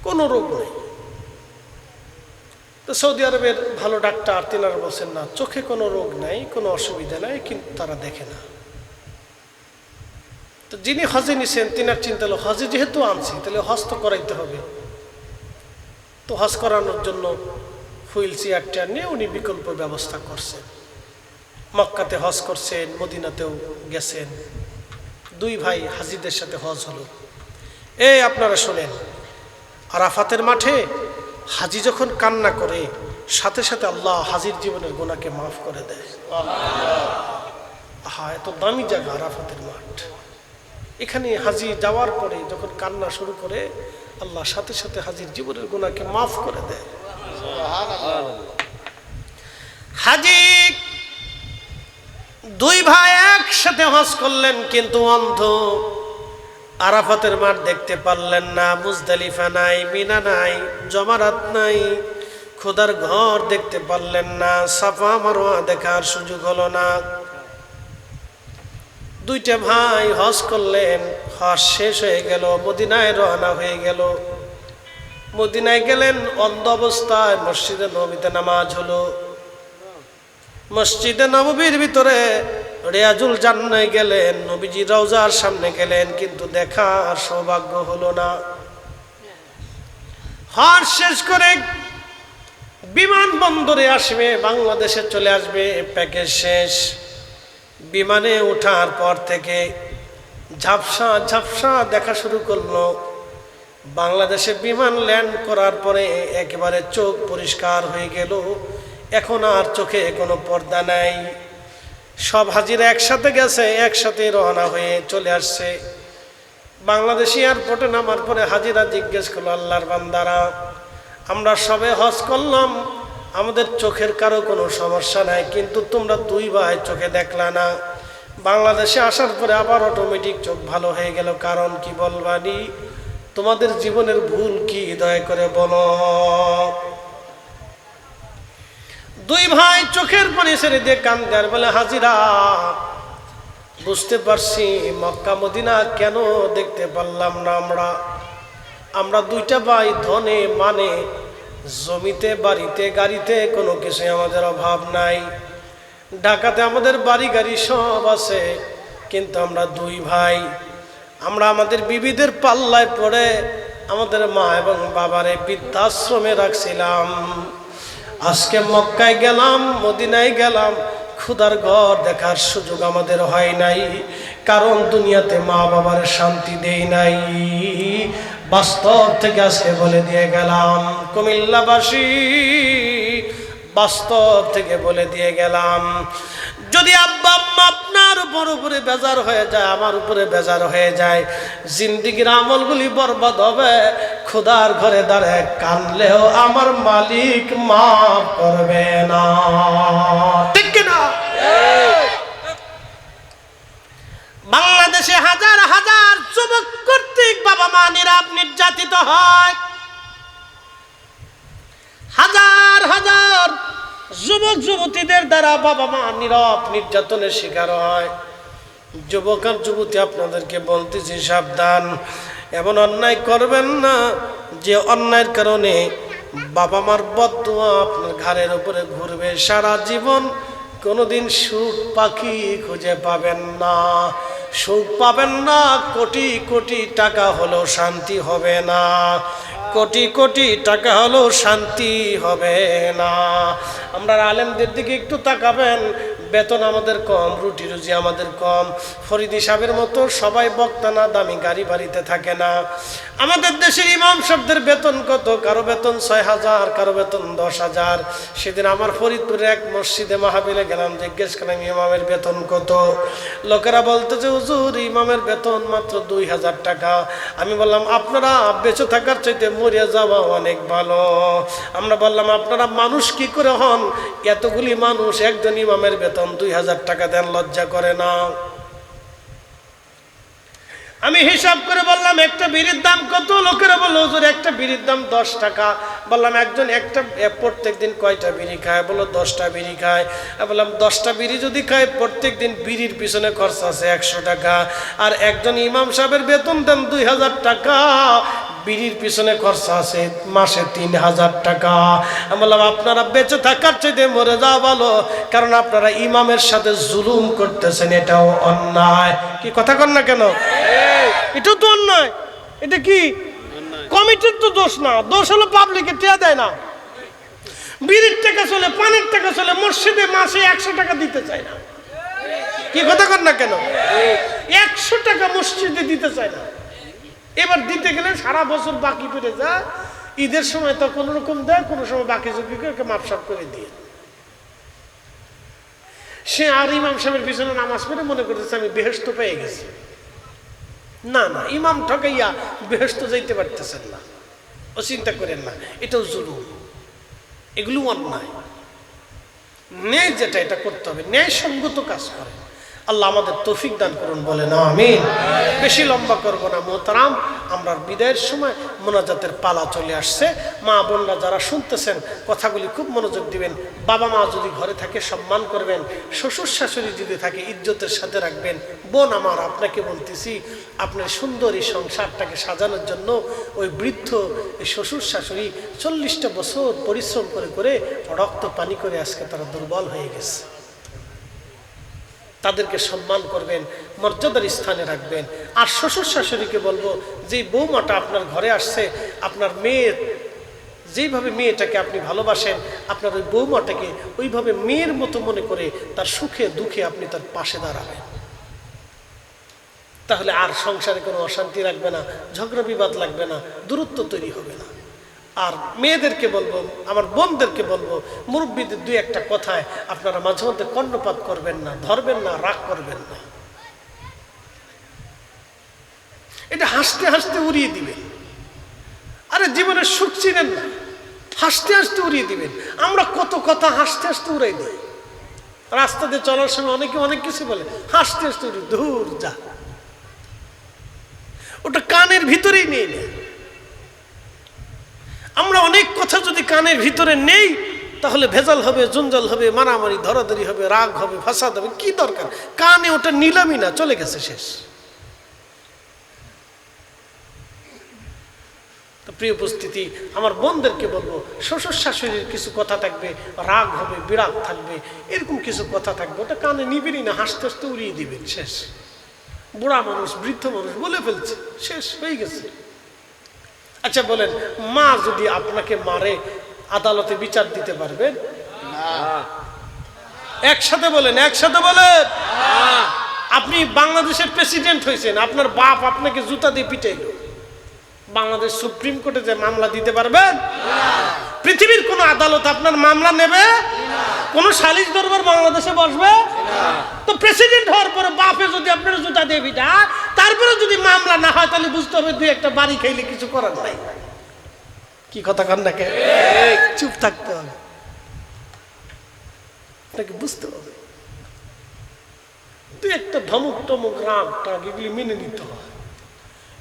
কোনো রোগ নাই। তো সৌদি আরবের ভালো ডাক্তার তিনারা বলছেন না, চোখে কোনো রোগ নাই, কোনো অসুবিধা নাই, কিন্তু তারা দেখে না। তো যিনি হজে নিছেন তিনার চিন্তা হলো, হজে যেহেতু আনছি তাহলে হজ তো করাইতে হবে। তো হজ করানোর জন্য হুইল চেয়ার নিয়ে উনি বিকল্প ব্যবস্থা করছেন। মক্কাতে হজ করছেন, মদিনাতেও গেছেন। 2 ভাই হাজিদের সাথে হজ হলো। এই আপনারা শোনেন, আরাফাতের মাঠে হাজি যখন কান্না করে, সাথে সাথে আল্লাহ হাজির জীবনের গুনাহকে মাফ করে দেয়। আহা, এত দামি জায়গা আরাফাতের মাঠ। এখানে হাজি যাওয়ার পরে যখন কান্না শুরু করে, আল্লাহ সাথে সাথে হাজির জীবনের গুনাহকে মাফ করে দেয়। হাজি 2 ভাই একসাথে হজ করলেন, কিন্তু অন্ধ। আরাফাতের মাঠ দেখতে পারলেন না, মুজদালিফা নাই, মিনা নাই, জমারাত নাই, খোদার ঘর দেখতে পারলেন না, সাফা মারওয়া দেখার সুযোগ হলো না। 2টা ভাই হজ করলেন, হজ শেষ হয়ে গেল, মদিনায় রওনা হয়ে গেল। মদিনায় গেলেন, অন্ধ অবস্থায় মসজিদে নববীতে নামাজ হলো। মসজিদে নববীর ভিতরে রিয়াজুল জান্নায় গেলেন, নবীজি রওজার সামনে গেলেন, কিন্তু দেখার সৌভাগ্য হলো না। হজ শেষ করে বিমান বন্দরে আসবে, বাংলাদেশে চলে আসবে, প্যাকেজ শেষ। বিমানে ওঠার পর থেকে ঝাপসা ঝাপসা দেখা শুরু করলো। বাংলাদেশে বিমান ল্যান্ড করার পরে একেবারে চোখ পরিষ্কার হয়ে গেল, এখন আর চোখে কোনো পর্দা নাই। সব হাজিরা একসাথে গেছে, একসাথে রওনা হয়ে চলে আসছে। বাংলাদেশি এয়ারপোর্টে নামার পরে হাজিরা জিজ্ঞেস করলো, আল্লাহর বান্দারা, আমরা সবে হজ করলাম, আমাদের চোখের কারো কোনো সমস্যা নাই, কিন্তু তোমরা 2 ভাই চোখে দেখলা না। বাংলাদেশে আসার পরে আবার অটোমেটিক চোখ ভালো হয়ে গেল। কারণ কি বলবানি? তোমাদের জীবনের ভুল কি দয়া করে বলো। দুই ভাই চোখের পানি ছেড়ে দিয়ে কান্দে আর বলে, হাজিরা বুঝতে পারছি মক্কা মদিনা কেন দেখতে পারলাম না। আমরা দুইটা ভাই ধনে মানে জমিতে বাড়িতে গাড়িতে কোনো কিছু আমাদের অভাব নাই। ঢাকাতে আমাদের বাড়ি গাড়ি সব আছে, কিন্তু আমরা দুই ভাই আমরা আমাদের বিবিদের পাল্লায় পড়ে আমাদের মা এবং বাবারে বৃদ্ধাশ্রমে রাখছিলাম। আজকে মক্কায় গেলাম, মদিনায় গেলাম, ক্ষুধার ঘর দেখার সুযোগ আমাদের হয় নাই। কারণ দুনিয়াতে মা বাবার শান্তি দেই নাই। বাস্তব থেকে আজকে বলে দিয়ে গেলাম, কুমিল্লাবাসী বাস্তব থেকে বলে দিয়ে গেলাম, যদি আব্বা আম্মা আপনার উপরে বেজার হয়ে যায়, আমার উপরে বেজার হয়ে যায়, জিন্দিগির আমলগুলি বরবাদ হবে। খোদার ঘরে দাঁড়ায় কানলেও আমার মালিক মাফ করবে না। ঠিক কিনা? বাংলাদেশে হাজার হাজার যুবক কর্তৃক বাবা মা নির্যাতিত হয়। হাজার হাজার যুবক যুবতীদের দ্বারা বাবা মা নির্যাতনের শিকার হয়। যুবক আর যুবতী আপনাদেরকে বলতেছি, সাবধান, এমন অন্যায় করবেন না যে অন্যায়ের কারণে বাবা মার বদদুয়া আপনার ঘাড়ের উপরে ঘুরবে সারা জীবন। কোনোদিন সুখ পাখি খুঁজে পাবেন না, সুখ পাবেন না। কোটি কোটি টাকা হলেও শান্তি হবে না, কোটি কোটি টাকা হলেও শান্তি হবে না। আমরা আলেমদের দিকে একটু তাকাবেন, বেতন আমাদের কম, রুটি রুজি আমাদের কম। ফরিদি সাহেবের মতো সবাই বক্তা না, দামি গাড়ি বাড়িতে থাকে না। আমাদের দেশের ইমাম সাহেবদের বেতন কত? কারো বেতন 6,000, কারো বেতন 10,000। সেদিন আমার ফরিদপুরে এক মসজিদে মাহফিলে গেলাম, জিজ্ঞেস করলাম ইমামের বেতন কত? লোকেরা বলতেছে, হুজুর ইমামের বেতন মাত্র 2,000 টাকা। আমি বললাম, আপনারা বেঁচে থাকার চাইতে মরে যাওয়া অনেক ভালো। আমরা বললাম, আপনারা মানুষ কি করে হন? এতগুলি মানুষ, একজন ইমামের বেতন 2,000 টাকা দেন, লজ্জা করে না? আমি হিসাব করে বললাম, একটা বিড়ির দাম কত? লোকেরা বললো, হুজুর একটা বিড়ির দাম 10 টাকা। বললাম, একজন প্রত্যেক দিন কয়টা বিড়ি খায়? বললো 10টা বিড়ি খায়। বললাম, 10টা বিড়ি যদি খায়, প্রত্যেক দিন বিড়ির পিছনে খরচ আছে 100 টাকা। আর একজন ইমাম সাহেবের বেতন দেন 2,000 টাকা, বিড়ির পিছনে খরচা আছে মাসে 3,000 টাকা। আমি বললাম, আপনারা বেঁচে থাকার চাইতে মরে যাওয়া ভালো, কারণ আপনারা ইমামের সাথে জুলুম করতেছেন, এটাও অন্যায়। কি কথা কন না কেন? এটাও তো অন্যায়। এটা কি কমিটির তো দোষ না, দোষ হলো পাবলিকে টেয়া দেয় না। বিড়ির টাকা চলে, পানির টাকা চলে, মসজিদে মাসে 100 টাকা দিতে চায় না। কি কথা কন না কেন? 100 টাকা মসজিদে দিতে চায় না। এবার দিতে গেলে সারা বছর বাকি পড়ে যায়। ঈদের সময় তো কোনো রকম দেয়, কোনো সময় বাকি চুকি করে মাপসাপ করে দিয়ে। সে আর ইমাম সাহেবের পিছনে নামাজ পড়ে মনে করতেছে আমি বেহেশত পেয়ে গেছি। না না, ইমাম ঠকাইয়া বেহেশত যাইতে পারতেছেন না, ও চিন্তা করেন না, এটাও জুলুম, এগুলো অন্যায়। ন্যায় যেটা, এটা করতে হবে, ন্যায় সঙ্গত কাজ করে। আল্লাহ আমাদের তৌফিক দান করুন, বলেন আমিন। বেশি লম্বা করব না মোহতারাম, আমরা বিদায়ের সময় মোনাজাতের পালা চলে আসছে। মা বোনরা যারা শুনতেছেন কথাগুলি খুব মনোযোগ দিবেন। বাবা মা যদি ঘরে থাকে সম্মান করবেন, শ্বশুর শাশুড়ি যদি থাকে ইজ্জতের সাথে রাখবেন। বোন আমার, আপনাকে বলতেছি, আপনার সুন্দর এই সংসারটাকে সাজানোর জন্য ওই বৃদ্ধ এই শ্বশুর শাশুড়ি 40টা বছর পরিশ্রম করে করে রক্ত পানি করে আজকে তারা দুর্বল হয়ে গেছে। তাদেরকে সম্মান করবেন, মর্যাদার স্থানে রাখবেন। আর শ্বশুর শাশুড়িকে বলবো, যে বৌমাটা আপনার ঘরে আসছে, আপনার মেয়ের যেইভাবে মেয়েটাকে আপনি ভালোবাসেন, আপনার ওই বৌমাটাকে ওইভাবে মেয়ের মতো মনে করে তার সুখে দুঃখে আপনি তার পাশে দাঁড়াবেন। তাহলে আর সংসারে কোনো অশান্তি লাগবে না, ঝগড়া বিবাদ লাগবে না, দূরত্ব তৈরি হবে না। আর মেয়েদেরকে বলবো, আমার বোনদেরকে বলবো, মুরব্বীদের 2-1টা কথায় আপনারা মাঝে মধ্যে কর্ণপাত করবেন না, ধরবেন না, রাগ করবেন না। এটা হাসতে হাসতে উড়িয়ে দিবেন। আরে জীবনের সুখ চিনেন না, হাসতে হাসতে উড়িয়ে দিবেন। আমরা কত কথা হাসতে হাসতে উড়াই দিই। রাস্তা দিয়ে চলার সময় অনেকে অনেক কিছু বলে, হাসতে হাসতে দূর যা, ওটা কানের ভিতরেই নেই না। আমরা অনেক কথা যদি কানের ভিতরে নেই তাহলে ভেজাল হবে, জঞ্জাল হবে, মারামারি ধরাধরি হবে, রাগ হবে, ফাসাদ হবে। কি দরকার? কানে ওটা নিলামই না, চলে গেছে, শেষ। তো প্রিয় উপস্থিতি, আমার বোনদেরকে বলবো, শ্বশুর শাশুড়ির কিছু কথা থাকবে, রাগ হবে, বিরাগ থাকবে, এরকম কিছু কথা থাকবে, ওটা কানে নিবেনই না, হাসতে হাসতে উড়িয়ে দিবেন, শেষ। বুড়া মানুষ, বৃদ্ধ মানুষ বলে ফেলছে, শেষ হয়ে গেছে। আচ্ছা বলেন, মা যদি আপনাকে মারে আদালতে বিচার দিতে পারবেন? একসাথে বলেন, একসাথে বলেন। আপনি বাংলাদেশের প্রেসিডেন্ট হয়েছেন, আপনার বাপ আপনাকে জুতা দিয়ে পিটাইলো, বাংলাদেশ সুপ্রিম কোর্টে যে মামলা দিতে পারবেন? পৃথিবীর কোন আদালত আপনার মামলা নেবে? কোন সালিশ দরবার বাংলাদেশে বসবে? তো প্রেসিডেন্ট হওয়ার পরে বাপে যদি আপনার জুতা দিয়ে পিটায়, তারপরে যদি মামলা না হয়, তাহলে বুঝতে হবে দুই একটা বাড়ি খাইলে কিছু করার নাই। কি কথা কান না, চুপ থাকতে হবে, আপনাকে বুঝতে হবে। দুই একটা ধমক টমক, রাগ টাগ, এগুলি মেনে নিতে হয়।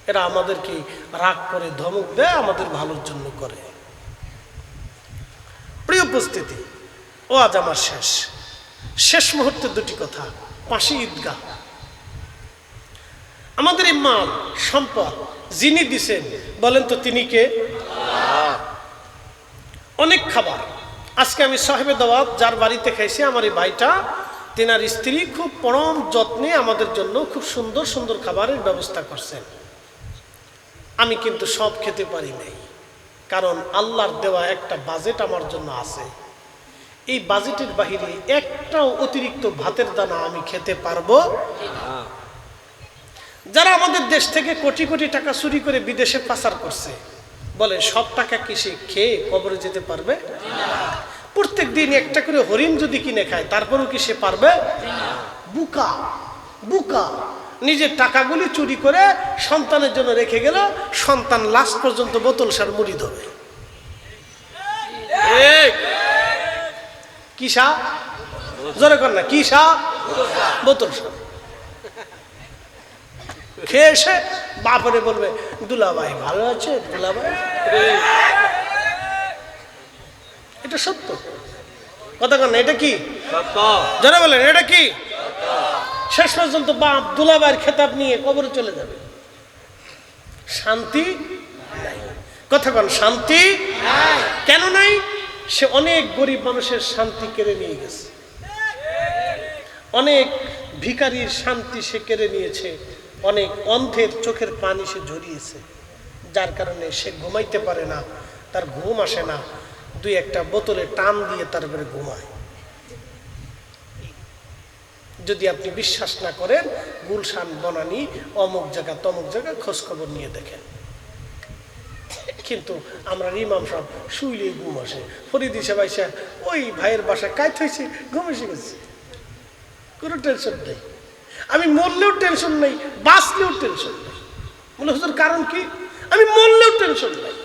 এরা আমাদেরকে রাগ করে, ধমক দেয়, আমাদের ভালোর জন্য করে। প্রিয় উপস্থিতি, ও আজ আমার শেষ মুহূর্তে দুটি কথা। পাশে ঈদগাহ, আমাদের এই মাল সম্পদ যিনি দিছেন, বলেন তো তিনি কে? অনেক খাবার আজকে আমি সাহেবে দাওয়াত যার বাড়িতে খাইছি, আমার এই ভাইটা, তেনার স্ত্রী খুব পরম যত্নে আমাদের জন্য খুব সুন্দর সুন্দর খাবারের ব্যবস্থা করছেন। আমি কিন্তু সব খেতে পারি নাই, কারণ আল্লাহর দেওয়া একটা বাজেট আমার জন্য আছে। এই বাজেটের বাহিরে একটাও অতিরিক্ত ভাতের দানা আমি খেতে পারবো না। যারা আমাদের দেশ থেকে কোটি কোটি টাকা চুরি করে বিদেশে পাচার করছে, বলে সব টাকা কি সে খেয়ে কবরে যেতে পারবে? প্রত্যেক দিন একটা করে হরিণ যদি কিনে খায়, তারপরেও কি সে পারবে? বুকা বুকা। নিজের টাকাগুলি চুরি করে সন্তানের জন্য রেখে গেল, সন্তান লাস্ট পর্যন্ত বোতল সার মুড়ি ধরে। কি সা? জোরে কর না, কি সা? বোতল সার। খেয়ে এসে বাপরে বলবে, দুলাভাই ভালো আছে, দুলাভাই। এটা সত্য কথা কন না, এটা কি যারা বলেন এটা কি? শেষ পর্যন্ত বাপ দুলাভাইয়ের খেতাব নিয়ে কবরে চলে যাবে। শান্তি নাই, কথা কন, শান্তি কেন নাই? সে অনেক গরিব মানুষের শান্তি কেড়ে নিয়ে গেছে, অনেক ভিখারির শান্তি সে কেড়ে নিয়েছে, অনেক অন্ধের চোখের পানি সে ঝরিয়েছে, যার কারণে সে ঘুমাইতে পারে না, তার ঘুম আসে না, দুই একটা বোতলে টান দিয়ে তারপরে ঘুমায়। যদি আপনি বিশ্বাস না করেন, গুলশান, বনানী, অমুক জায়গা তমুক জায়গা খোঁজ খবর নিয়ে দেখেন। কিন্তু আমরা ইমাম সাহেব শুইলেই ঘুম আসে, ফরিদি সাহেব আইসা ওই ভাইয়ের বাসায় কাজ হয়েছে, ঘুম এসে গেছে, কোনো টেনশন নেই। আমি মরলেও টেনশন নেই, বাঁচলেও টেনশন নেই। বলে হুজুর কারণ কি? আমি মরলেও টেনশন নেই,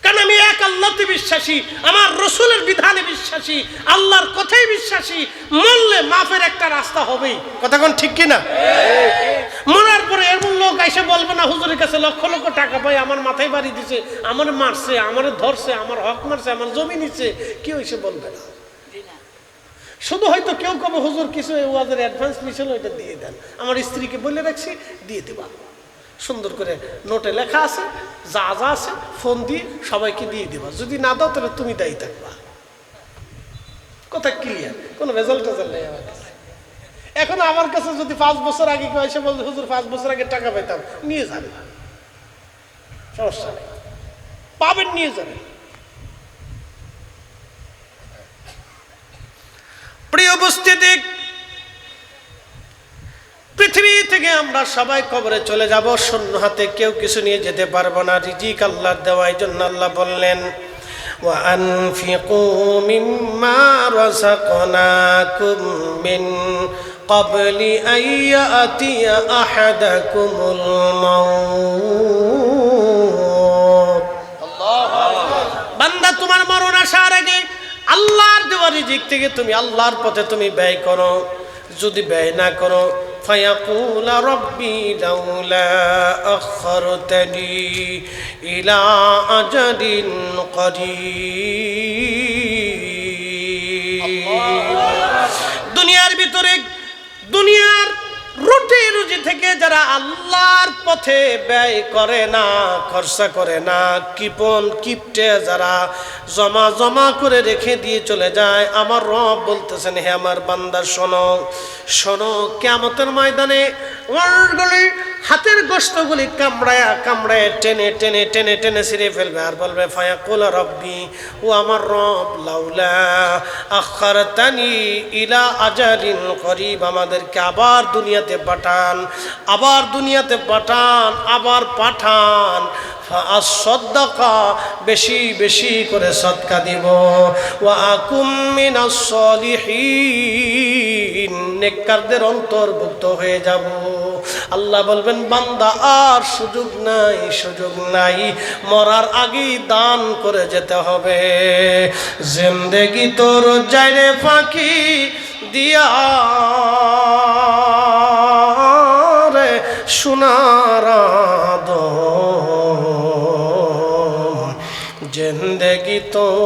কারণ আমি এক আল্লাহতে বিশ্বাসী, আমার রসুলের বিধানে বিশ্বাসী, আল্লাহর কথাই বিশ্বাসী। মরলে মাফের একটা রাস্তা হবেই, কথা কোন ঠিক কিনা? মরার পরে এমন লোক এসে বলবে না হুজুরের কাছে লক্ষ লক্ষ টাকা পাই, আমার মাথায় বাড়ি দিছে, আমার মারছে, আমার ধরছে, আমার হক মারছে, আমার জমি নিচ্ছে, কেউ এসে বলবে না। শুধু হয়তো কেউ কবে হুজুর কিছু ওয়াজের অ্যাডভান্স নিয়েছিল, ওইটা দিয়ে দেন, আমার স্ত্রীকে বলে রাখছি দিয়ে দেবা, সুন্দর করে নোটে লেখা আছে, যা যা আছে ফোন দিয়ে সবাইকে দিয়ে দেবা, যদি না দাও তাহলে তুমি দায়ী থাকবা। কথা ক্লিয়ার, কোনো রেজাল্ট টেজাল্ট নেই আমার কাছে। এখন আমার কাছে যদি 5 বছর আগে কেউ এসে বলছে হুজুর 5 বছর আগে টাকা পাইতাম, নিয়ে যাবে, সমস্যা নেই, পাবেন, নিয়ে যাবেন। প্রিয় উপস্থিতি, পৃথিবী থেকে আমরা সবাই কবরে চলে যাব, শূন্য হাতে কেউ কিছু নিয়ে যেতে পারবো না। রিজিক আল্লাহর দেওয়া, এই জন্য আল্লাহ বললেন ওয়া আনফিকু মিম্মা রাযাকনাকুম মিন ক্বাবলি আইয়াতিয়া আহাদাকুমুল মাউত। বান্দা, তোমার মরণ আসার আগে আল্লাহর দেওয়া তোমার রিজিক থেকে তুমি আল্লাহর পথে তুমি ব্যয় করো। যদি ব্যয় না করো, ফায়াকুল রব্বি লাউলা আখরতানি ইলা আজালিন করিব। দুনিয়ার ভিতরে দুনিয়ার রুটি রুজি থেকে যারা আল্লাহর পথে ব্যয় করে না, খরচা করে না, কিপন কিপটে যারা জমা জমা করে রেখে দিয়ে চলে যায়, আমার রব বলতেছেন, হে আমার বান্দা শোনো শোনো, কিয়ামতের ময়দানে ওরগুলি হাতের গোশতগুলি কামড়ায়া কামড়ায় টেনে টেনে টেনে টেনে ছিঁড়ে ফেলবে আর বলবে ফায়াকুল রব্বি, ও আমার রব লাউলা আখারতানি ইলা আজালিন করিব, আমাদেরকে আবার দুনিয়াতে পাঠান, আবার দুনিয়াতে পাঠান, আবার পাঠান, ফাআসসাদাকা, বেশি বেশি করে সদকা দিব, ওয়া আকুম মিনাস সলিহিন, নেককারদের অন্তর্ভুক্ত হয়ে যাব। আল্লাহ বলবেন বান্দা আর সুযোগ নাই, সুযোগ নাই, মরার আগেই দান করে যেতে হবে। জিন্দেগি তোর যাইরে ফাঁকি দিয়া রে সোনার আদম, জিন্দেগি তোর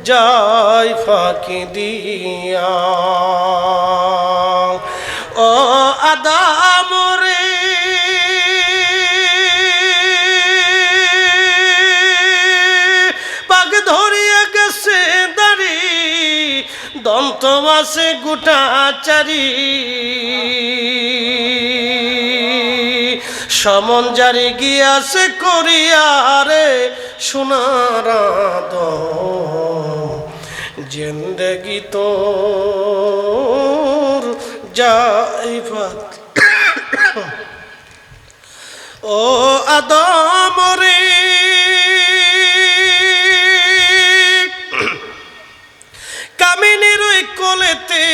যাই ফাঁকি দিয়া। ও আদম রে পাগ ধরিয়া গেছে দাড়ি, দন্ত আছে গোটা চারি, সমন জারি গিয়াছে করিয়ারে সোনার আদম, জিন্দেগি তোর যাই ফাঁকি। ও আদম রে কামিনীর ওই কোলেতে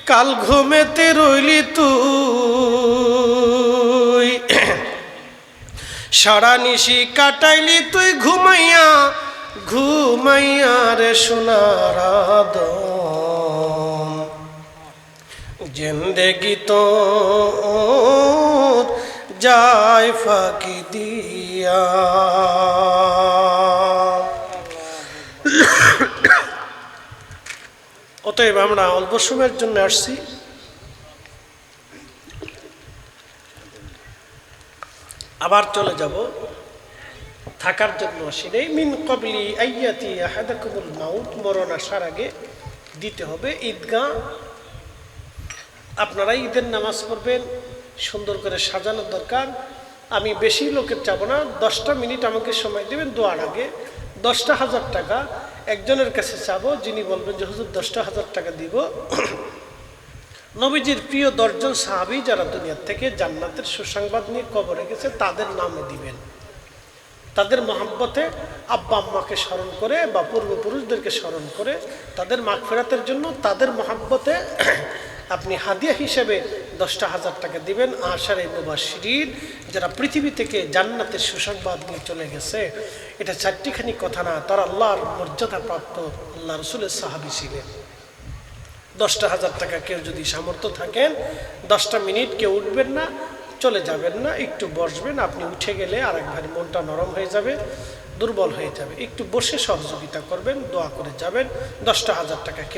কাল ঘুমেতে রইলি তুই, সারা নিশি কাটাইলি তুই ঘুমাইয়া ঘুমাইয়া রে সোনার আদম, জিন্দেগি তোর যায় ফাঁকি দিয়া। অতএব আমরা অল্প সময়ের জন্য আসছি, আবার চলে যাব, থাকার জন্য আসি নেই। মিন কবলি আইয়াতি আহাদাকুমুল মাউত, মরণ আসার আগে দিতে হবে ঈদগাহ। আপনারা ঈদের নামাজ পড়বেন, সুন্দর করে সাজানোর দরকার। আমি বেশি লোকের চাবো না, 10টা মিনিট আমাকে সময় দেবেন দোয়ার আগে। 10,000 টাকা একজনের কাছে চাবো, যিনি বলবেন যে হুজুর 10,000 টাকা দিব। নবীজির প্রিয় 10 জন সাহাবী যারা দুনিয়ার থেকে জান্নাতের সুসংবাদ নিয়ে কবরে গেছে, তাদের নামে দিবেন। তাদের মহব্বতে আব্বা আম্মাকে স্মরণ করে বা পূর্বপুরুষদেরকে স্মরণ করে তাদের মাগফিরাতের জন্য তাদের মহব্বতে আপনি হাদিয়া হিসেবে 10,000 টাকা দিবেন। আশারে মুবাশশিরিন যারা পৃথিবী থেকে জান্নাতের সুসংবাদ নিয়ে চলে গেছে, এটা 4টিখানি কথা না, তারা আল্লাহর মর্যাদা প্রাপ্ত আল্লাহ রাসূলের সাহাবী ছিলেন। 10,000 টাকা কেউ যদি সামর্থ্য থাকেন, 10টা মিনিট কেউ উঠবেন না, চলে যাবেন না, একটু বসবেন। আপনি উঠে গেলে আরেকবার মনটা নরম হয়ে যাবে, দুর্বল হয়ে যাবে, একটু বসে সহযোগিতা করবেন, দোয়া করে যাবেন। 10,000 টাকা কেউ